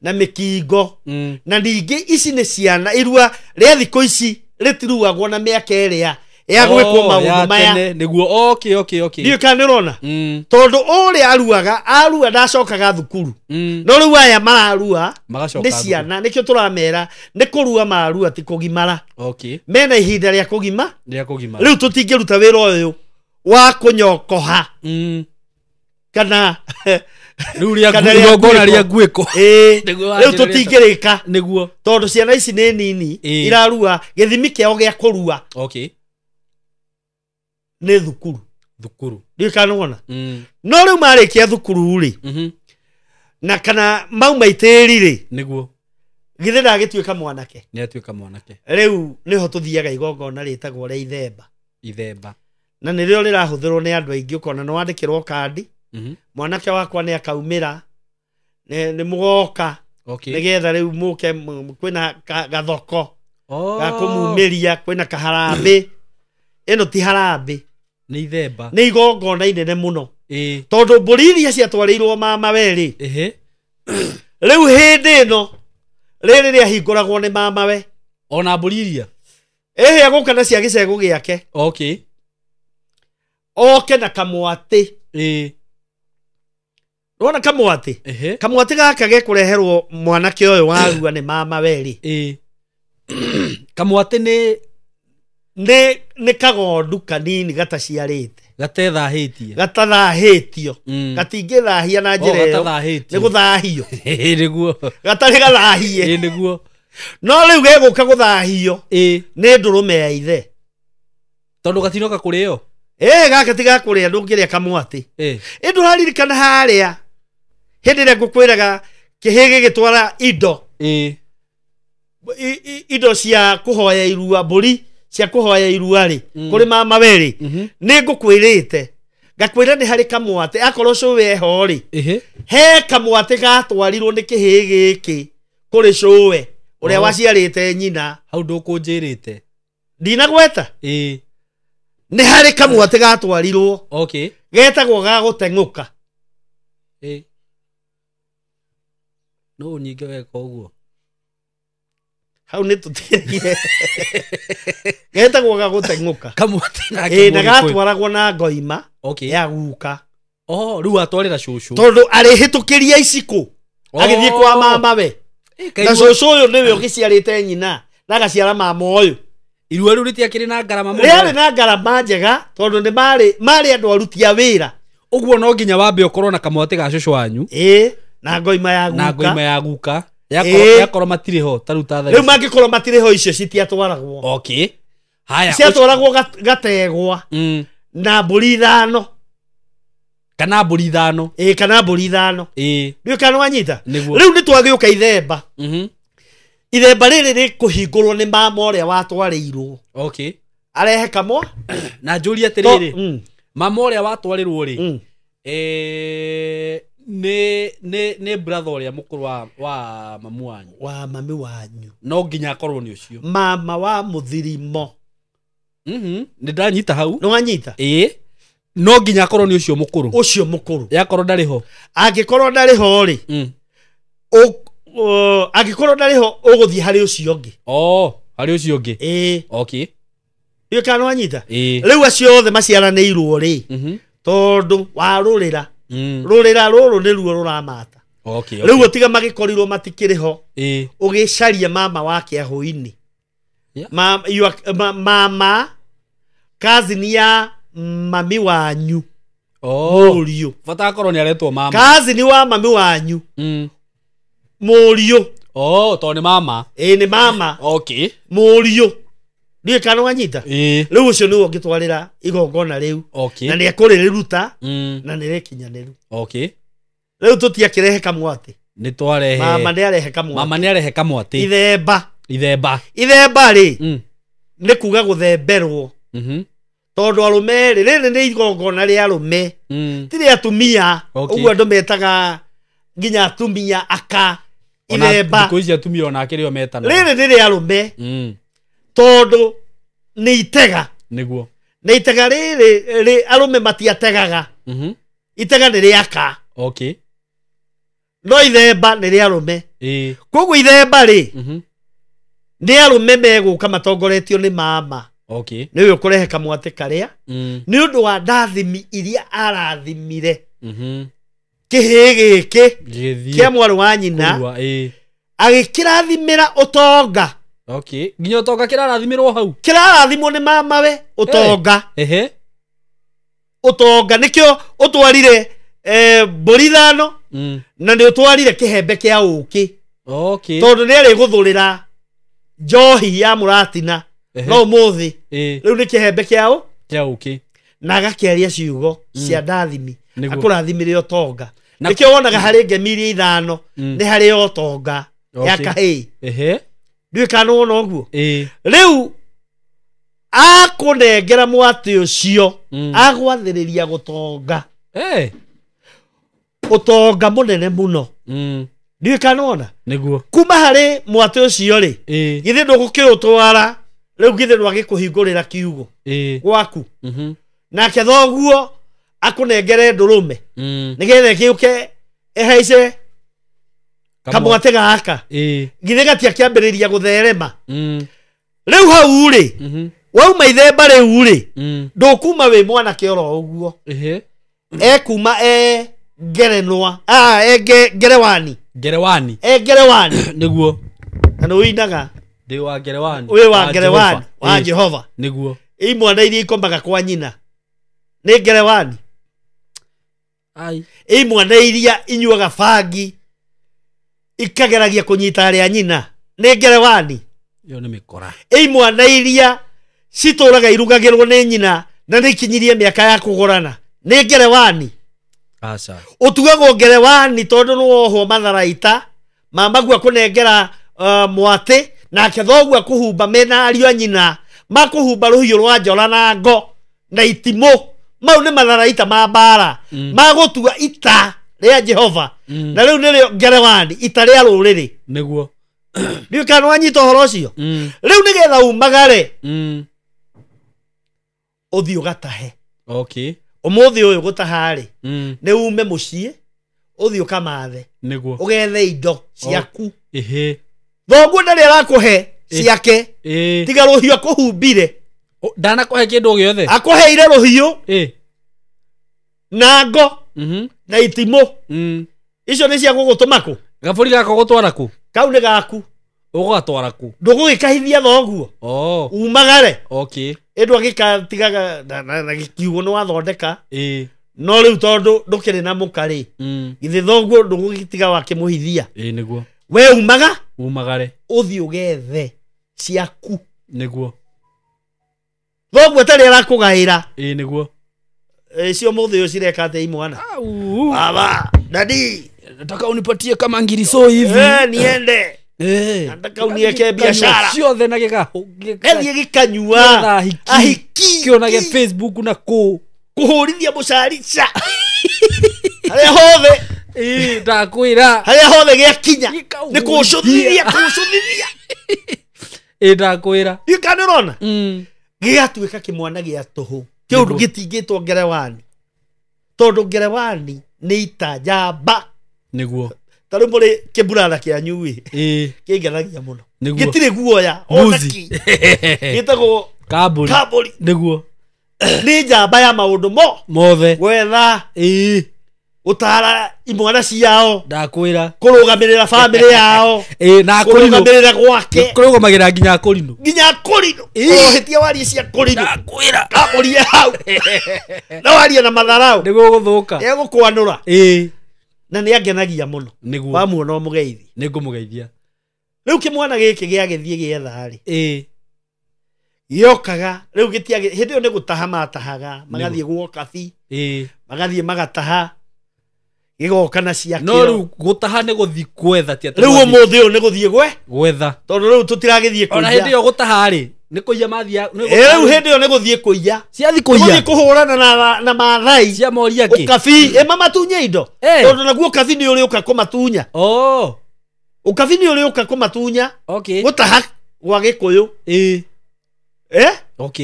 na mikingo na ningi ici ni ciana irua ria thiko ici ritiruagwo na miaka iria ya gwikwo maundu maya niguo okay ndio kanirona tondu uria arua ndacokaga thukuru no riu aya mararua ni ciana nikio turamera ni kurua marua ti kugimara mena ihinda ria kugima riu tutingiruta wira uyu wa kunyokoha kana riu ria ngona ria gwiko riu tutingirika niguo tondu ciana ici ni nini irarua githimi kiao gia kurua ni thukuru ndio kanona no riu marikia thukuru ri na kana mauma itiri ri niguo githe ndagituika mwanake ni atuika mwanake riu niho tuthiaga igongona ritagwo ria ithemba na nirio rirahuthirwo ni andu aingi ukona no wandikirwo kandi mwanake wakwa ni akaumira ni mugoka nigetha riu muke kwina gathoko ga kumumiria kwina kaharambi ino ti harambi ni ithemba ni igongona inene muno tondu mburi iria ciatwarirwo mama weri riu hindi ino riri riahinguragwo ni mama we ona mburi iria aguka na cia gicego giake na kamwati wona kamwati gaka gekureherwo mwanake uyu warua ni mama weri kamwati ni kagondu kanini gataciarite gatathahitie gatingithahia na njira iyo ni guthahio niguo gatari gathahie niguo no riu geguka guthahio ni ndurume ya ithe tondu gatinoka kurio gaka tiga kuria ndungiria kamwati nduraririkana haria hindi ria ngukwiraga kihigi gitwara indo cia kuhoya irua mburi cia kuhoya irua ri kuri mama weri ni ngukwirite ngakwira ni hari kamwati akorwo cuwe ho ri he kamwati gatwarirwo ni kihigi giki kuri cuwe uria waciarite nyina hau ndukunjirite ndinagweta ni hari kamwati gatwarirwo getagwo ga guteng'uka no nyinge weka uguo hau ni tutirire getagwo ga guteng'uka kamwati na gatwaragwo na ngoima ya guka riu atwarira cucu tondu arihitukiria iciku agithie kwa mama we na cucu uyu niwe ugiciarite nyina na gaciara mama uyu irua riu ritiakiri na ngarama muno riari na ngarama njega tondu ni mari andu arutia wira uguo no nginya wambe ukorwo na kamwati ga cucu wanyu na ngoima ya guka yakorwo matire ho taruta tha riu mangikorwo matire ho icio citiatwaragwo haya ciatwaragwo gategwa na mburi ithano kana mburi ithano riu kana wanyita riu ni twagiuka ithemba ithemba riri ri kuhingurwo ni mama uria watwarirwo arehe kamwa na njuri atiriri mama uria watwarirwo ri ni brother uria mukuru wa mami wanyu no nginya akorwo ni ucio mama wa muthirimo ni ndanyita hau no wanyita no nginya akorwo ni ucio mukuru yakorwo ndari ho angikorwo ndari ho ri angikorwo ndari ho uguthie hari ucio ngi hari ucio ngi iyo kana wanyita riu acio othe maciaranirwo ri tondu warurira rurira ruru ni ruo ruramata riu utiga magikorirwo matikiri ho ugicaria mama wake ahuini mama cousin ya mami wanyu murio bata akorwo ni aretwo mama cousin wa mami wanyu murio to ni mama ni mama murio ndiye kana wanyita riu ucio ni ungitwarira igongona riu na ni ekuriruta na ni rekinyaniru riu tutiakirehe kamwati ni twarehe mama ni arehe kamwati ithemba ri nĩ kuga gũthemberwo tondũ arũme rĩrĩ nĩ igongona rĩa arũme tirĩ atumia ũguo andũ metaga nginya atumia aka ithemba thikũ ici atumia ona akĩrĩ o metana rĩrĩ nĩ rĩa arũme tondũ nĩ itega nĩguo na itega rĩrĩ arũme matiategaga itega nĩ rĩa aka no ithemba nĩ rĩa arũme koguo ithemba rĩ nĩ arũme megũka matongoretio nĩ mama nĩwe ũkũrehe kamwatĩ karĩa nĩ ũndũ wa ndathimi iria arathimire kĩhĩ gĩkĩ kĩa mwarĩ wa nyina agĩkĩrathimĩra ũtonga nginya ũtonga kĩrarathimirwo hau kĩrarathimwo nĩ mama we ũtonga ũtonga nĩkĩo ũtwarire mbũri ithano na nĩ ũtwarire kĩhembe kĩa ũkĩ tondũ nĩ arĩgũthũrĩra njohi ya mũratina no ũmũthĩ rĩu nĩ kĩhembe kĩa ũkĩ na agakĩaria ciugo cia ndathimi akũrathimĩre ũtonga nĩkĩo wonaga harĩ ngemi iria ithano nĩ harĩ ũtonga ya kahĩĩ ndiũĩ kana wona ũguo rĩu akũnengera mwatĩ ũcio agwathĩrĩria gũtonga ũtonga mũnene mũno ndiũĩ kana wona kuma harĩ mwatĩ ũcio rĩ githĩ ndũgũkĩũtwara rĩu githĩ ndwagĩkũhingũrĩra kiugo gwaku nake thoguo akũnengere ndũrũme nĩgetha gĩũke ehaice kamwatĩ gaka githĩ gatiakĩambĩrĩria gũtherema rĩu hau rĩ wauma ithemba rĩu rĩ ndũkuma wĩ mwanake oro ũguo ekuma ngerenwa ngerewani nĩguo na nĩwĩinaga ndĩ wa ngerewani wĩ wa ngerewani wa Jehova nĩguo imwana iria ikomaga kwa nyina nĩ ngerewani imwana iria inyuaga bangi ikageragia kũnyita arĩa nyina nĩ ngerewani yo nĩ mĩkora imwana iria citũraga irugagĩrwo nĩ nyina na nĩ ikinyirie mĩaka ya kũgũrana nĩ ngerewani ũtugagwo ngerewani tondũ nĩ wohwo matharaita mamaguo akũnengera mwatĩ nake thoguo akũhumba mena ariũ a nyina makũhumba rũhiũ rwa njora na ngo na itimũ mau nĩ matharaita ma mbara magũtua ita rĩa Jehova na rĩu nĩrĩo ngerewani ita rĩa rũrĩrĩ nĩguo ndiũĩ kana wanyita ũhoro ũcio rĩu nĩgetha umagare ũthiĩ ũgatahe ũmũthĩ ũyũ gũtaha rĩ nĩ ume mũciĩ ũthiĩ ũkamathe ũgethe indo ciaku thoguo ndarĩ arakũhe ciake tiga rũhiũ akũhumbire ndanakũhe kĩndũ o gĩothe akũheire rũhiũ na ngo na itimũ icio nĩ cia gũgũtũma kũ gabũri gaka gũtwara kũ kau nĩ gaku ũgũgatwara kũ ndũgũgĩkahithia thoguo umagare ĩndũ agĩkatigaga na gĩkiugo nĩ wathondeka no rĩu tondũ ndũkĩrĩ na mũkarĩ githĩ thoguo ndũgũgĩtiga wakĩmũhithia nĩguo we umagare ũthiĩ ũgethe ciaku nĩguo thoguo tarĩ arakũgaĩra nĩguo cio mũthĩ ũyũ cireka atĩa imwana baba dadi nataka unipatie kama ngiriso hivi niende nataka uniweke biashara ciothe na gĩthiĩ gĩkanyua ahiki kĩonage Facebook na kũhũrithia mũcarica harĩa hothe ndakwĩra harĩa hothe gĩakinya nĩ kũcũthithia ndakwĩra ndiũĩ kana ũrona gĩgatuĩka kĩmwana gĩa tũhũ kĩũndũ gĩtingĩtwo ngerewani tondũ ngerewani nĩ ita njamba nĩguo tarĩ mũrĩ kĩmburana kĩanyu kĩngenagia mũno gĩtirĩ guoya onaki gĩtagwo kambũri nĩguo nĩ njamba ya maũndũ mothe gwetha gũtara imwana ciao ndakwĩra kũrũgamĩrĩra bamĩrĩ yao na kũrũgamĩrĩra gwake kũrũgamagĩra nginya kũrinũ ũhĩtia warie cia kũrinũ ndakwĩra kambũri hau na warie na matharau nĩguo gũthũka egũkwanũra na nĩ angenagia mũno wamuona ũmũgeithie nĩngũmũgeithia rĩu kĩmwana gĩkĩ gĩagĩthiĩ gĩetha rĩ gĩokaga rĩu hĩndĩ ĩyo nĩ gũtaha matahaga magathiĩ gwokabi magathiĩ magataha gĩgoka na ciakĩo no rĩu gũtaha nĩ gũthiĩ gwetha rĩu ũmũthĩ ũyũ nĩ gũthiĩ gwetha gwetha tondũ rĩu tũtiragĩthiĩ ona hĩndĩ ĩyo gũtaha rĩ Nikuya mathia rĩu hĩndĩ ĩyo nĩ gũthiĩ kũiya ciathi kũiya kũhũrana na Maathai cia moria kĩ ũkabi mamatunye indo tondũ naguo ũkabi nĩ ũrĩ ũka kũmatunya ũkabi nĩ ũrĩ ũka kũmatunya gũtaha gwa Gĩkũyũ rĩu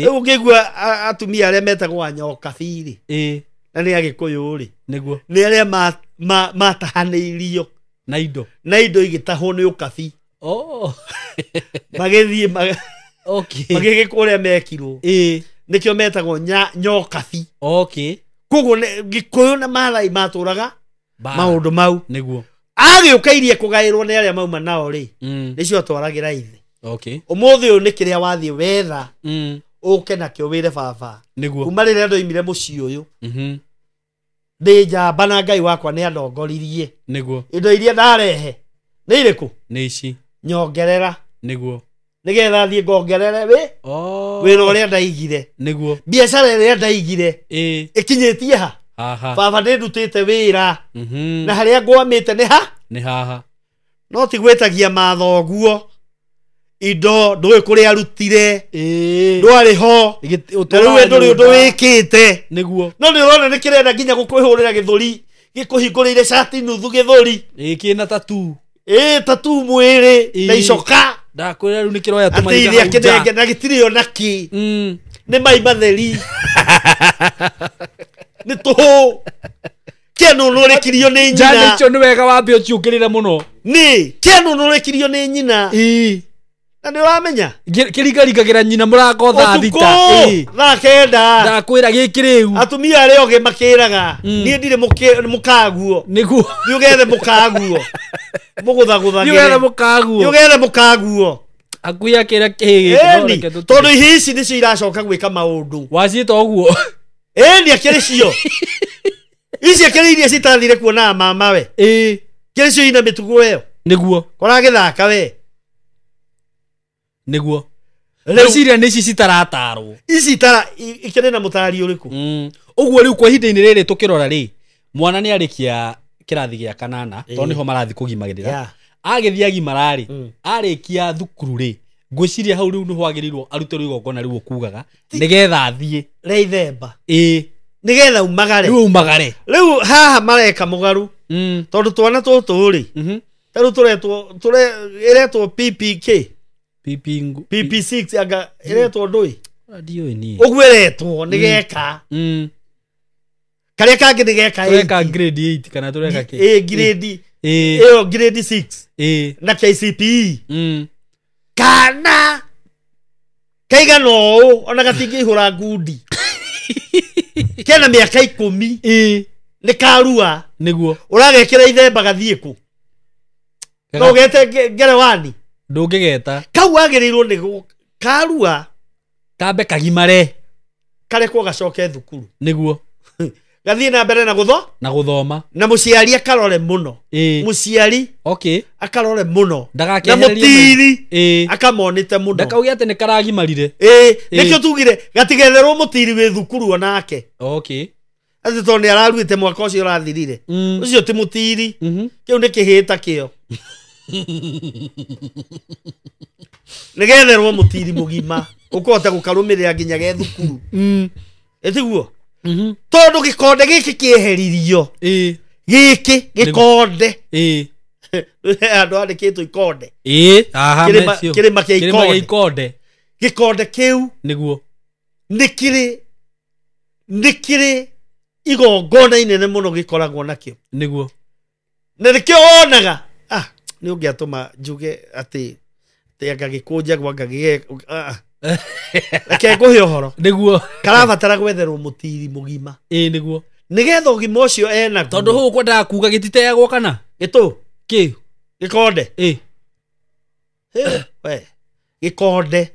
ũngĩigua atumia arĩa metagwo anyokabi rĩ na nĩ Agĩkũyũ rĩ nĩ arĩa matahanĩirio na indo igĩtahwo nĩ ũkabi magĩthiĩ magĩgĩ kũrĩa mekirwo nĩkĩo metagwo nyokabi koguo Gĩkũyũ na Maathai matũraga maũndũ mau agĩũka irie kũgaĩrwo nĩ arĩa mauma nao rĩ nĩcio atwaragĩra ithe ũmũthĩ ũyũ nĩ kĩrĩa wathiĩ wetha ũke nakĩo wĩre baba kuma rĩrĩa ndoimire mũciĩ ũyũ ndĩ njamba na Ngai wakwa nĩ andongoririe indo iria ndarehe nĩ irĩkũ nĩ ici nyongerera nĩgetha thiĩ ngongerere wĩra ũrĩa ndaigire biacara ĩrĩa ndaigire ĩkinyĩtie ha baba nĩ ndutĩte wĩra na harĩa ngwamĩte nĩ haha no ti gwĩtagia mathoguo indo ndũĩ kũrĩa arutire ndwarĩ ho rĩu ndũrĩ ũndũ wĩkĩte no nĩ ũrona nĩ kĩrenda nginya gũkwĩhũrĩra gĩthũri gĩkũhingũrĩire cati nuthu gĩthũri kĩna tatu tatu mwĩrĩ na icoka ndakwĩra rĩu nĩ kĩroya tũmaitha kĩnenge na gĩtirĩ ona kĩ nĩ mai matheri nĩ tũhũ kĩanũnũrĩkirio nĩ nyina njana icio nĩ wega wambe ũciũkĩrĩre mũno nĩ kĩanũnũrĩkirio nĩ nyina na nĩ ũramenya kĩringaringagĩra nyina mũrango thaa thita thaa kenda ndakwĩra gĩkĩ rĩu atumia arĩa ogĩ makĩraga niĩ ndirĩ mũkaguo nĩguo nĩ ũgethe mũkaguo mũgũthagũthagĩre mũkaguo akuya kĩrĩa kĩhĩ tondũ ici nĩcio iracoka gwĩka maũndũ waciĩta ũguo nĩ akĩrĩ cio ici akĩrĩ iria citathire kuonaga mamawe kĩrĩ cio ina mĩtugo ĩyo nĩguo koragĩthaka we nĩguo rĩciria nĩ ici citaratarwo ici ikĩrĩ na mũtari ũrĩkũ ũguo rĩu kwa ihinda-inĩ rĩrĩ tũkĩrora rĩ mwana nĩ arĩkia kĩrathi gĩa kanana tondũ nĩho marathi kũgimagĩrĩra agĩthiĩ agimara rĩ arĩkia thukuru rĩ ngwĩciria hau rĩu nĩho agĩrĩirwo aruterwo igongona rĩu ũkugaga nĩgetha athiĩ rĩa ithemba nĩgetha umagare rĩu haha mareka mũgaru tondũ twana tũtũ rĩ tarĩu ĩretwo PPK PP6 anga ĩretwo ndũĩ ũguo ĩretwo nĩ geka karĩa kangĩ nĩ geka grade 8 kana tũreka grade ĩyo grade 6 na KCPE kana kaigana ũũ ona gatingĩihũra ngundi kena mĩaka 10 nĩ karua nĩguo ũragekĩra ithemba gathiĩ kũ no gete ngerewani ndũngĩgeta kau agĩrĩirwo nĩ karua kambe kagimare karekwo gacoke thukuru nĩguo gathiĩ na mbere na gũthoma na mũciari akarore mũno mũciari akarore mũno na mũtiri akamonete mũno ndakauge atĩ nĩ karagimarire nĩkĩo tugire gatigetherwo mũtiri wĩ thukuru onake atĩ tondũ nĩ araruĩte mwaka ũcio ũrathirire ũcio ti mũtiri kĩu nĩ kĩhĩta kĩo nĩgetherwo mũtiri mũgima ũkũhota gũkarũmĩrĩra nginya ge thukuru ĩtiguo tondũ gĩkonde gĩkĩ kĩeheririo gĩkĩ gĩkonde andũ andĩkĩtwo ikonde kĩrĩma kĩa ikonde gĩkonde kĩu nĩguo nĩ kĩrĩ igongona inene mũno gĩkoragwo nakĩo nĩguo na nĩkĩo wonaga nĩ ũngĩatũma njuge atĩ anga gĩkũnja gwanga reke ngũhe ũhoro nĩguo karabatara gwetherwo mũtiri mũgima nĩguo nĩgetha ũgima ũcio enaguo tondũ hũũ kwendaga kuga gĩtiteagwo kana gĩkonde gĩkonde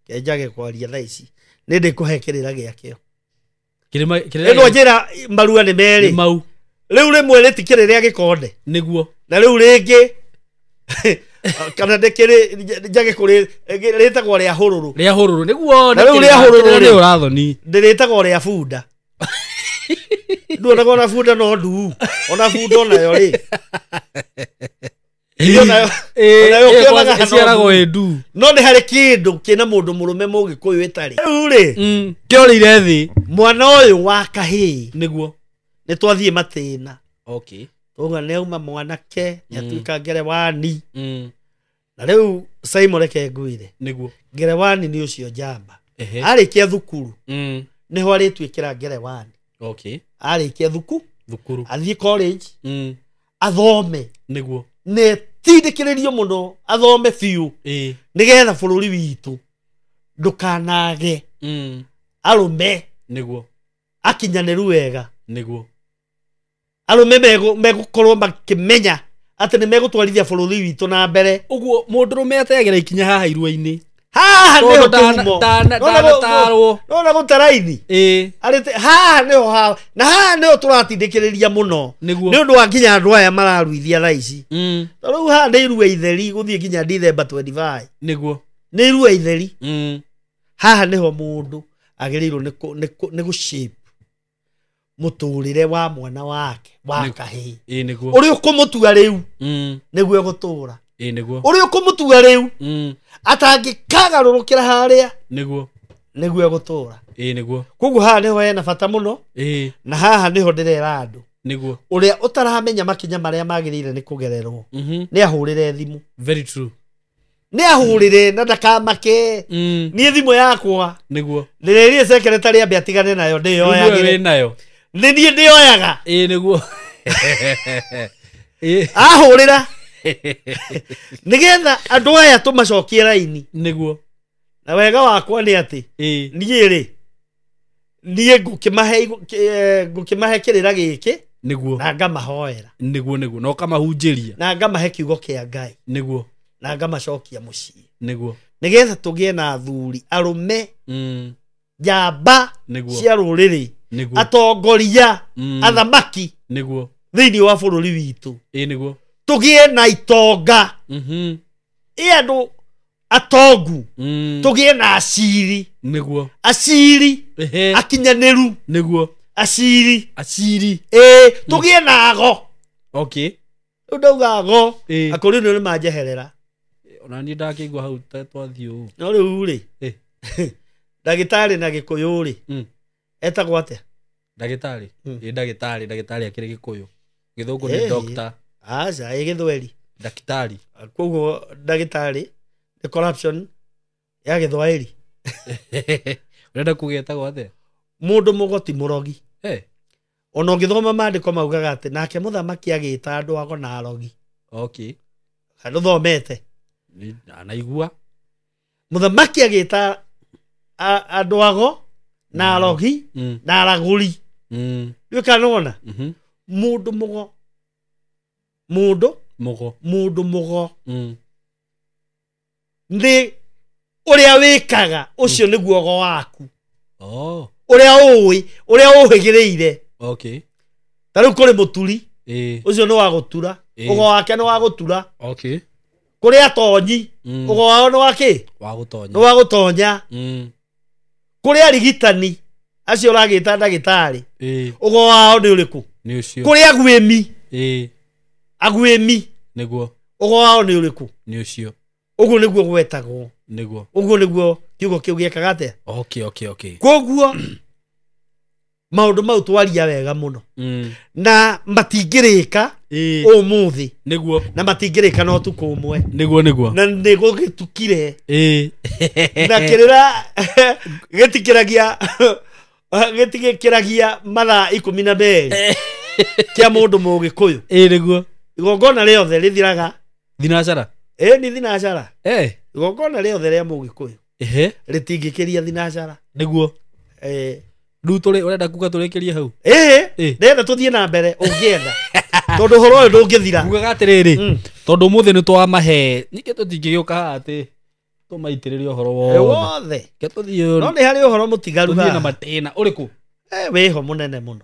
kenjage kwaria thaa ici nĩ ndĩkũhe kĩrĩra gĩakĩo ĩno njĩra marua nĩ merĩ rĩu rĩmwe rĩtikĩrĩ rĩa gĩkonde nĩguo na rĩu rĩngĩ kana ndĩkĩrĩ njage kũrĩ rĩtagwo rĩa hũrũrũ nĩguo na rĩu rĩa hũrũrũ nĩ ũrathoni ndĩrĩtagwo rĩa bunda nduonaga ona bunda no nduu ona bunda onayo rĩ ciaragwo endu no nĩ harĩ kĩndũ kĩna mũndũ mũrũme mũgĩkũyũ ĩtarĩ rĩu kĩorĩire thĩ mwana ũyũ wa kahĩĩ nĩguo nĩ twathiĩ matĩna okay tũga nĩ auma mwanake nĩatuĩka ngerewani na rĩu Simon reke ngwĩre nĩguo ngerewani nĩ ũcio njamba arĩkia thukuru nĩho arĩtuĩkĩra ngerewani okay arĩkia thukuru athiĩ college athome nĩguo nĩ tindĩkĩrĩrio mũno athome biũ nĩgetha bũrũri witũ ndũkanage arũme nĩguo akinyanĩru wega nĩguo arũme megũkorwo makĩmenya atĩ nĩ megũtwarithia bũrũri witũ na mbere ũguo mũndũrũme ategera ikinya haha irua-inĩ haha nĩho ndanatarwo nona gũtaraini haha nĩho haha na haha nĩho tũratindĩkĩrĩria mũno nĩ ũndũ wa nginya andũ aya mararuithia thaa ici rĩu haha nĩ irua itheri gũthiĩ nginya December 25 nĩguo nĩ irua itheri haha nĩho mũndũ agĩrĩirwo nĩ gũshape mũtũrĩre wa mwana wake wa kahĩĩ ũrĩa ũkũmũtua rĩu nĩguo gũtũra ũrĩa ũkũmũtua rĩu atangĩkagarũrũkĩra harĩa nĩguo gũtũra koguo haha nĩho hena bata mũno na haha nĩho ndĩrera andũ ũrĩa ũtaramenya makinya marĩa magĩrĩire nĩ kũgererwo nĩ ahũrĩre thimũ nĩ ahũrĩre na ndakamake niĩ thimũ yakwa ndĩrĩrie secretary ambe atigane nayo ndĩyoyagĩre nĩ niĩ ndĩyoyaga nĩguo ahũrĩra nĩgetha andũ aya tũmacokie raini nĩguo na wega wakwa nĩ atĩ niĩ ngũkĩmahe kĩrĩra gĩkĩ nĩguo na ngamahoera nĩguo no kamahunjĩria na ngamahe kiugo kĩa Ngai nĩguo na ngamacokia mũciĩ nĩguo nĩgetha tũgĩe na athuri arũme njamba cia rũrĩrĩ atongoria athamaki nĩguo thĩinĩ wa bũrũri witũ nĩguo tũgĩe na itonga andũ atongu tũgĩe na aciri nĩguo aciri akinyanĩru nĩguo aciri tũgĩe na ago okay rĩu ndauga ago akũrĩ nĩ manjeherera ona niĩ ndakĩigua hau twathiĩ ũũ no rĩu rĩ ndagĩtarĩ na gĩkũyũ rĩ etagwo atĩa ndagĩtarĩ ndagĩtarĩ akĩrĩ gĩkũyũ gĩthũngũ nĩ doctor aca gĩthweri ndagĩtarĩ koguo ndagĩtarĩ nĩ corruption ya gĩthwaĩri ũrenda kũgĩtagwo atĩa mũndũ mũgoti mũrogi ona ũngĩthoma maandĩko maugaga atĩ nake mũthamaki agĩĩta andũ ago na arogi okay ndũthomete naigua mũthamaki agĩĩta andũ ago na arogi na aragũri nĩ kanona mũndũ mũgo nĩ ũrĩa wĩkaga ũcio nĩguo go waku ũrĩa ũhĩgĩrĩire ta rĩu kũrĩ mũturi ũcio nĩ wa gũtura ũgo wake nĩ wa gũtura kũrĩ atonyi ũgo wao nĩ wakĩ nĩ wa gũtonya kũrĩ arigitani acio ũragĩta ndagĩtarĩ ũgo wao nĩ ũrĩkũ kũrĩ aguĩmi nĩguo ũgo wao nĩ ũrĩkũ nĩ ũcio ũguo nĩguo gwetagwo ũguo nĩguo kiugo kĩu gĩekaga atĩa koguo maũndũ mau twaria wega mũno na matingĩrĩka ũmũthĩ na matingĩrĩka no tukũ ũmwe na nĩ gũgĩtukire na kĩrĩra gĩtigĩkĩragia mathaa 12 kĩa mũndũ mũgĩkũyũ igongona rĩothe rĩthiraga thinacara nĩ thinacara igongona rĩothe rĩa mũgĩkũyũ rĩtingĩkĩria thinacara nĩguo rĩu ũrenda kuga tũrĩkĩrie hau ndĩrenda tũthiĩ na mbere ũngĩenda tondũ ũhoro ũyũ ndũngĩthira ngugaga atĩrĩrĩ tondũ ũmũthĩ nĩ twamahe ningĩ tũtingĩgĩũka haha atĩ tũmaitĩrĩrie ũhoro wothe no nĩ harĩ ũhoro mũtigaru haha na matĩna ũrĩkũ wĩho mũnene mũno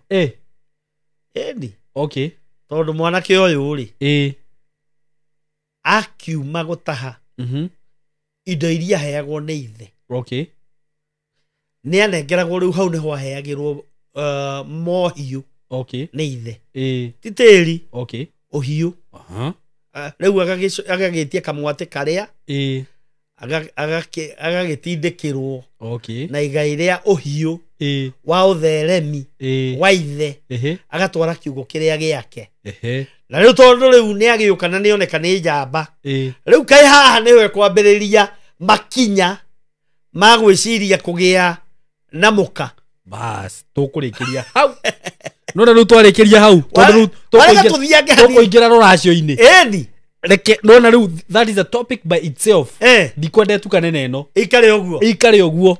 okay tondũ mwanake ũyũ rĩ akiuma gũtaha indo iria aheagwo nĩ ithe nĩ anengeragwo rĩu hau nĩho aheagĩrwo mohiũ nĩ ithe ti tĩri ũhiũ rĩu agagĩtia kamwatĩ karĩa agagĩtindĩkĩrwo na igai rĩa ũhiũ wa ũtheremi wa ithe agatwara kiugo kĩrĩa gĩake na rĩu tondũ rĩu nĩ agĩũka na nĩoneka nĩ njamba rĩu kaĩ haha nĩwe kwambĩrĩria makinya ma gwĩciria kũgĩa na mũka bas tũkũrĩkĩria hau no rĩu twarĩkĩria hau tondũ tũkũingĩra rũracio-inĩ eni reke no na rĩu that is a topic by itself ndikwenda tukane ĩno ikare ũguo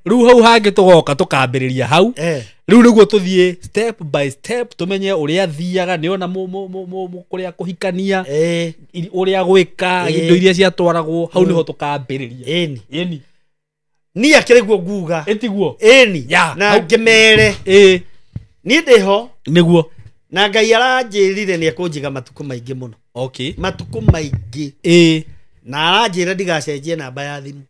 rĩu hau hangĩ tũgoka tũkambĩrĩria hau rĩu nĩguo tũthiĩ step by step tũmenye ũrĩa thiaga nĩona kũrĩa kũhikania ũrĩa gwĩka indo iria ciatwaragwo hau nĩho tũkambĩrĩria eni ni akĩrĩguo nguga etiguo eni na ngĩmere niĩ ndĩho nĩguo na Ngai aranjĩrire nĩ ekũnjiga matukũ maingĩ mũno matukũ maingĩ na aranjĩra ndigacenjie namba ya thimũ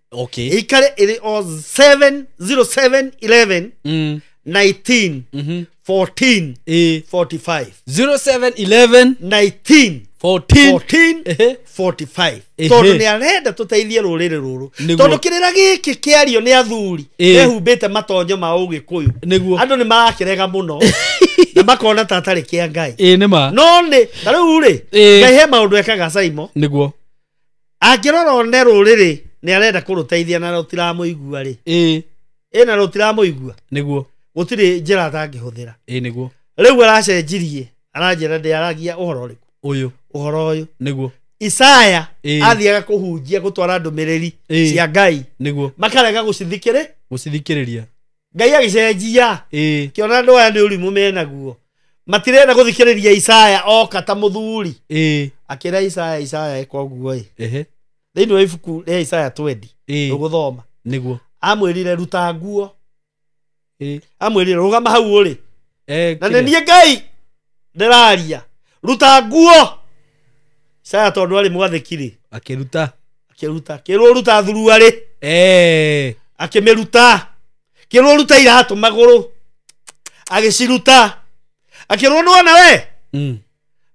ikare ĩrĩ o 70711 19 14 45 0711 19 14 45 tondũ nĩ arenda tũteithie rũrĩrĩ rũrũ tondũ kĩrĩra gĩkĩ kĩario nĩ athuri ehumbĩte matonyo ma ũgĩkũyũ andũ nĩ marakĩrega mũno na makona tatarĩ kĩa Ngai no nĩ ta rĩu rĩ Ngai he maũndũ ekaga Saimo nĩguo angĩrora one rũrĩrĩ nĩ arenda kũrũteithia na rũtiramũigua rĩ na rũtiramũigua nĩguo gũtirĩ njĩra atangĩhũthĩra nĩguo rĩu aracenjirie aranjĩra ndĩaragia ũhoro ũrĩkũ ũhoro ũyũ nĩguo Isaya athiaga kũhunjia gũtwara ndũmĩrĩri cia Ngai nĩguo makarega gũcithikĩrĩria Ngai agĩcenjia kĩona andũ aya nĩ ũrimũ menaguo matirenda gũthikĩrĩria Isaya oka ta mũthuri akĩra Isaya eka ũguo thĩinĩ wa ibuku rĩa Isaya 20 ũgũthoma nĩguo amwĩrire ruta nguo amwĩrire rũgama hau ũrĩ na nĩ niĩ Ngai ndĩraria ruta nguo Isaya tondũ arĩ mwathĩkire akĩruta kĩrwo ruta thuruarĩ akĩmĩruta kĩrwo ruta iratũ magũrũ agĩciruta akĩrwo nĩwona we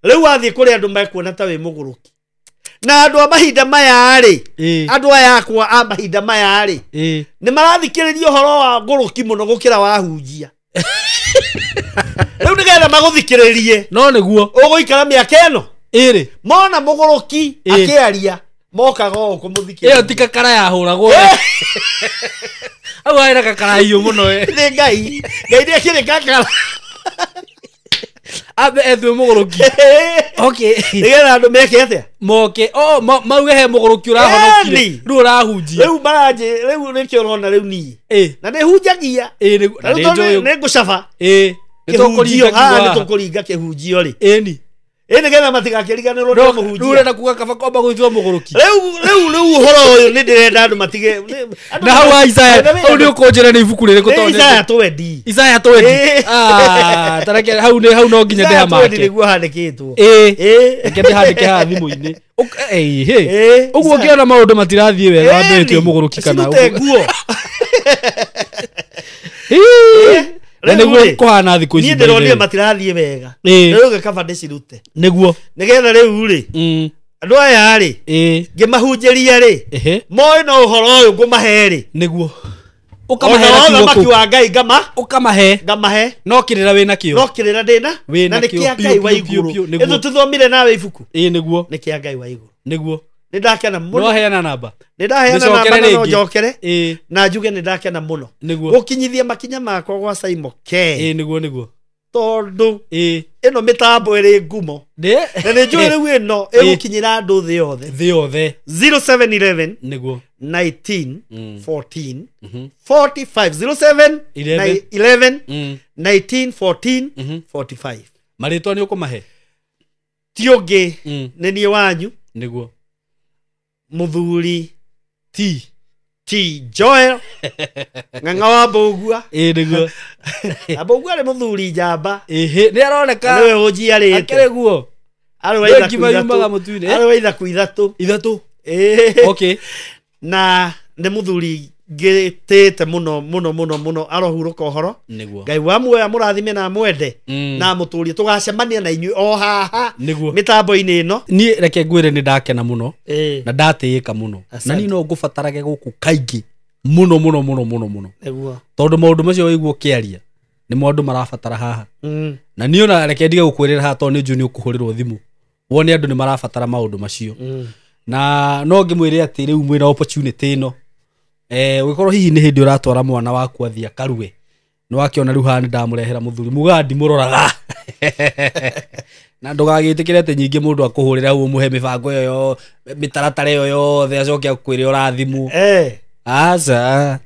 rĩu wathiĩ kũrĩ andũ mekuona ta wĩ mũgũrũki na andũ a mahinda maya rĩ andũ aya akwa a mahinda maya rĩ nĩ marathikĩrĩria ũhoro wa ngũrũki mũno gũkĩra wahunjia rĩu nĩgetha magũthikĩrĩrie no nĩguo ũgũikara mĩaka ĩno ĩrĩ mona mũgũrũki akĩaria mokaga o kũmũthikĩrĩria ĩyo ti kakara yahũragwo au aira kakara hiyo mũno nĩ Ngai nĩ akĩrĩ kakara abe ethwe mũgũrũki nĩgetha andũ meke atĩa moke mauge he mũgũrũki ũrahonokire rĩu ũrahunjia rĩu rĩu nĩkĩo ũrona rĩu niĩ na nĩ hunjagia nĩ ngũcaba nĩ tũkũringa kĩhunjio rĩ nĩgetha matigakĩriganĩrwo nĩ mũhunjia rĩu ũrenda kuga kaba kwamba gwĩtua mũgũrũki rĩu ũhoro ũyũ nĩ ndĩrenda andũ matige na hau wa Isaya hau nĩ ũkũnjĩra nĩ ibuku rĩrĩkũ tondũ Isaya 20 tareke hau no nginya ndĩha make nĩguo handĩkĩtwo reke ndĩhandĩke haha thimũ-inĩ ũguo ũngĩona maũndũ matirathiĩ wega wambĩrĩtio mũgũrũki kana nguo na nĩguo kũhana thikũ ici niĩ ndĩronire matirathiĩ wega rĩu gĩkaba ndĩcirute nĩguo nĩgetha rĩu rĩ andũ aya rĩ ngĩmahunjĩria rĩ moĩ no ũhoro ũyũ ngũmahe rĩ nĩguo ũkamahera wa Ngai ũkamahe no kĩrĩra wĩna kĩo no kĩrĩra ndĩna na nĩ kĩa Ngai wa igũrũ ĩtũ tũthomire nawe ibuku nĩguo nĩ kĩa Ngai wa igũrũ nĩguo nĩ ndakena mũno no heana namba no njokere na njuge nĩ ndakena mũno gũkinyithia makinya makwa gwa Saimo K nĩguo tondũ ĩno mĩtambo ĩrĩ ngumo na nĩ njũĩ rĩu ĩno ĩgũkinyĩra andũ thĩ yothe 0711 nĩguo 19 14 45 0711 19 14 45 marĩtwa nĩ ũkũmahe ti ũngĩ nĩ niĩ wanyu nĩguo mũthuri T Joel ng'ang'a wa Mbũgua nĩguo Mbũgua arĩ mũthuri njamba nĩ aroneka nĩwe ũnjiarĩte akĩrĩguo arĩ wa ithaku ithatũ okay na nĩ mũthuri ngitete muno arohuruka uhoro ngai wa muoya murathime na mwende na muturie tugacemania na inyui o haha mitambo-ini ino ni reke ngwire ni ndakena muno na ndatiika muno na ni no ngubatarage guku kaingi muno tondu maundu macio wiguo kiaria ni maundu marabatara haha na ni ona reke ndige gukwirira haha tondu ni njuni ukuhurirwo thimu wone andu ni marabatara maundu macio na no ngimwire ati riu mwina opportunity ino wikorwo hihi ni hindi uratwara mwana waku athia karue no wakiona riu hani ndamurehera muthuri mugandi muroraga na ndugagitikire ati nyingi mundu akuhurira hu muhe mibango yo mitaratara yo yothe acoke akwire urathimu aca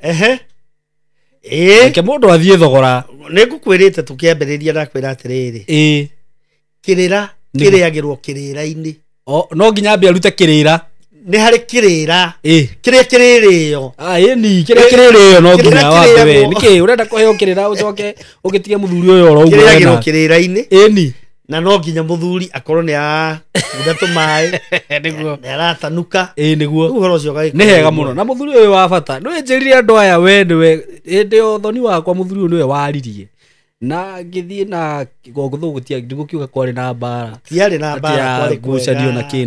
ke mundu athie thogora nigukwirite tukiambiriria na kwira atiriri kirira kiriagirwo kirira-ini no nginya ambe arute kirira ni hari kirira kiria kiririyo ni kiria kiririyo no nginya wape we niki urenda kuheo kirira ucoke ugitige muthuri uyo oro uguo kiriagirwo kirira-ini ni na no nginya muthuri akorwo ni a ndatu mai niguo ni aratanuka niguo uhoro ucio gai ni hega muno na muthuri uyu wa bata no njirire andu aya we ndiwe ndi othoni wakwa muthuri uyu niwe waririe na ngithie na gogotho gutia ndigukiuga kwari na mbara tiari na mbara kwari kucario na ki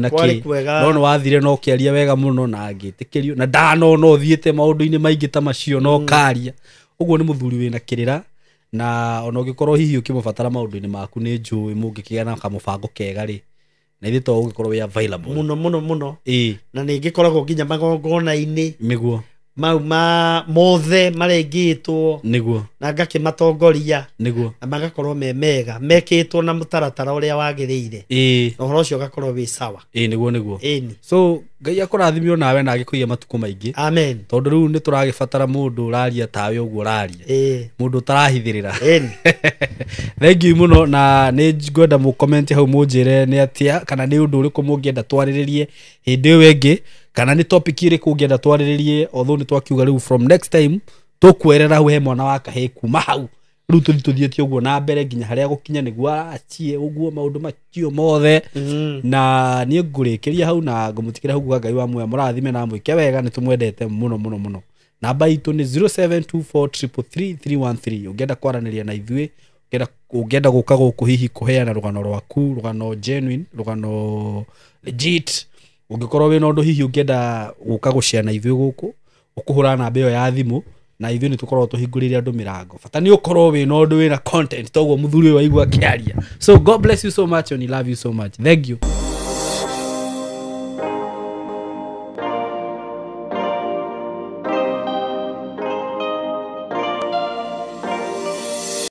no no wathire no kiaria wega muno na ngitikirio na ndano no thiete maundu-ini maingi ta macio no karia uguo ni muthuri wina kirira na ona ugikorwo hihi ukimubatara maundu-ini maku ni njui mungikigana kamubango kega ri na ithi to ugikorwo wi available muno na ningikoragwo nginya magongona-ini miguo mau mothe marengitwo niguo na ngakimatongoria niguo na magakorwo mega mekitwo na mutaratara uria wagiriire na uhoro ucio gakorwo wi sawa niguo so ngai akurathimio nawe na agikuia matuko maingi amen tondu riu ni turagibatara mundu uraria tawe uguo uraria mundu utarahithirira thank you muno na ni ngwenda mu comment hau munjire ni atia kana ni undu uriku mungienda twariririe hindi iyo wengi kana ni topic iriku ungienda twariririe although ni twakiuga riu from next time tukwerera hu he mwana wa kahe kuma hau riu tuthietie uguo na mbere nginya haria gukinya niguo achie uguo maundu macio mothe na ni ngurikiria hau na ngumutikira hau ngai wa muoya murathime na mwike wega ni tumwendete muno namba itu ni 0724333313 ungienda kwaraniria na ithui ungienda guka guku hihi kuheana rugano rwaku rugano genuine rugano legit ungikorwo wina undu hihi ungienda guka gushare na ithui guku ukuhura namba iyo ya thimu na ithui ni tukorwo tuhinguriria andu mirango bata ni ukorwo wina undu wina content toguo muthuri wa igwa kiaria so god bless you so much and I love you so much thank you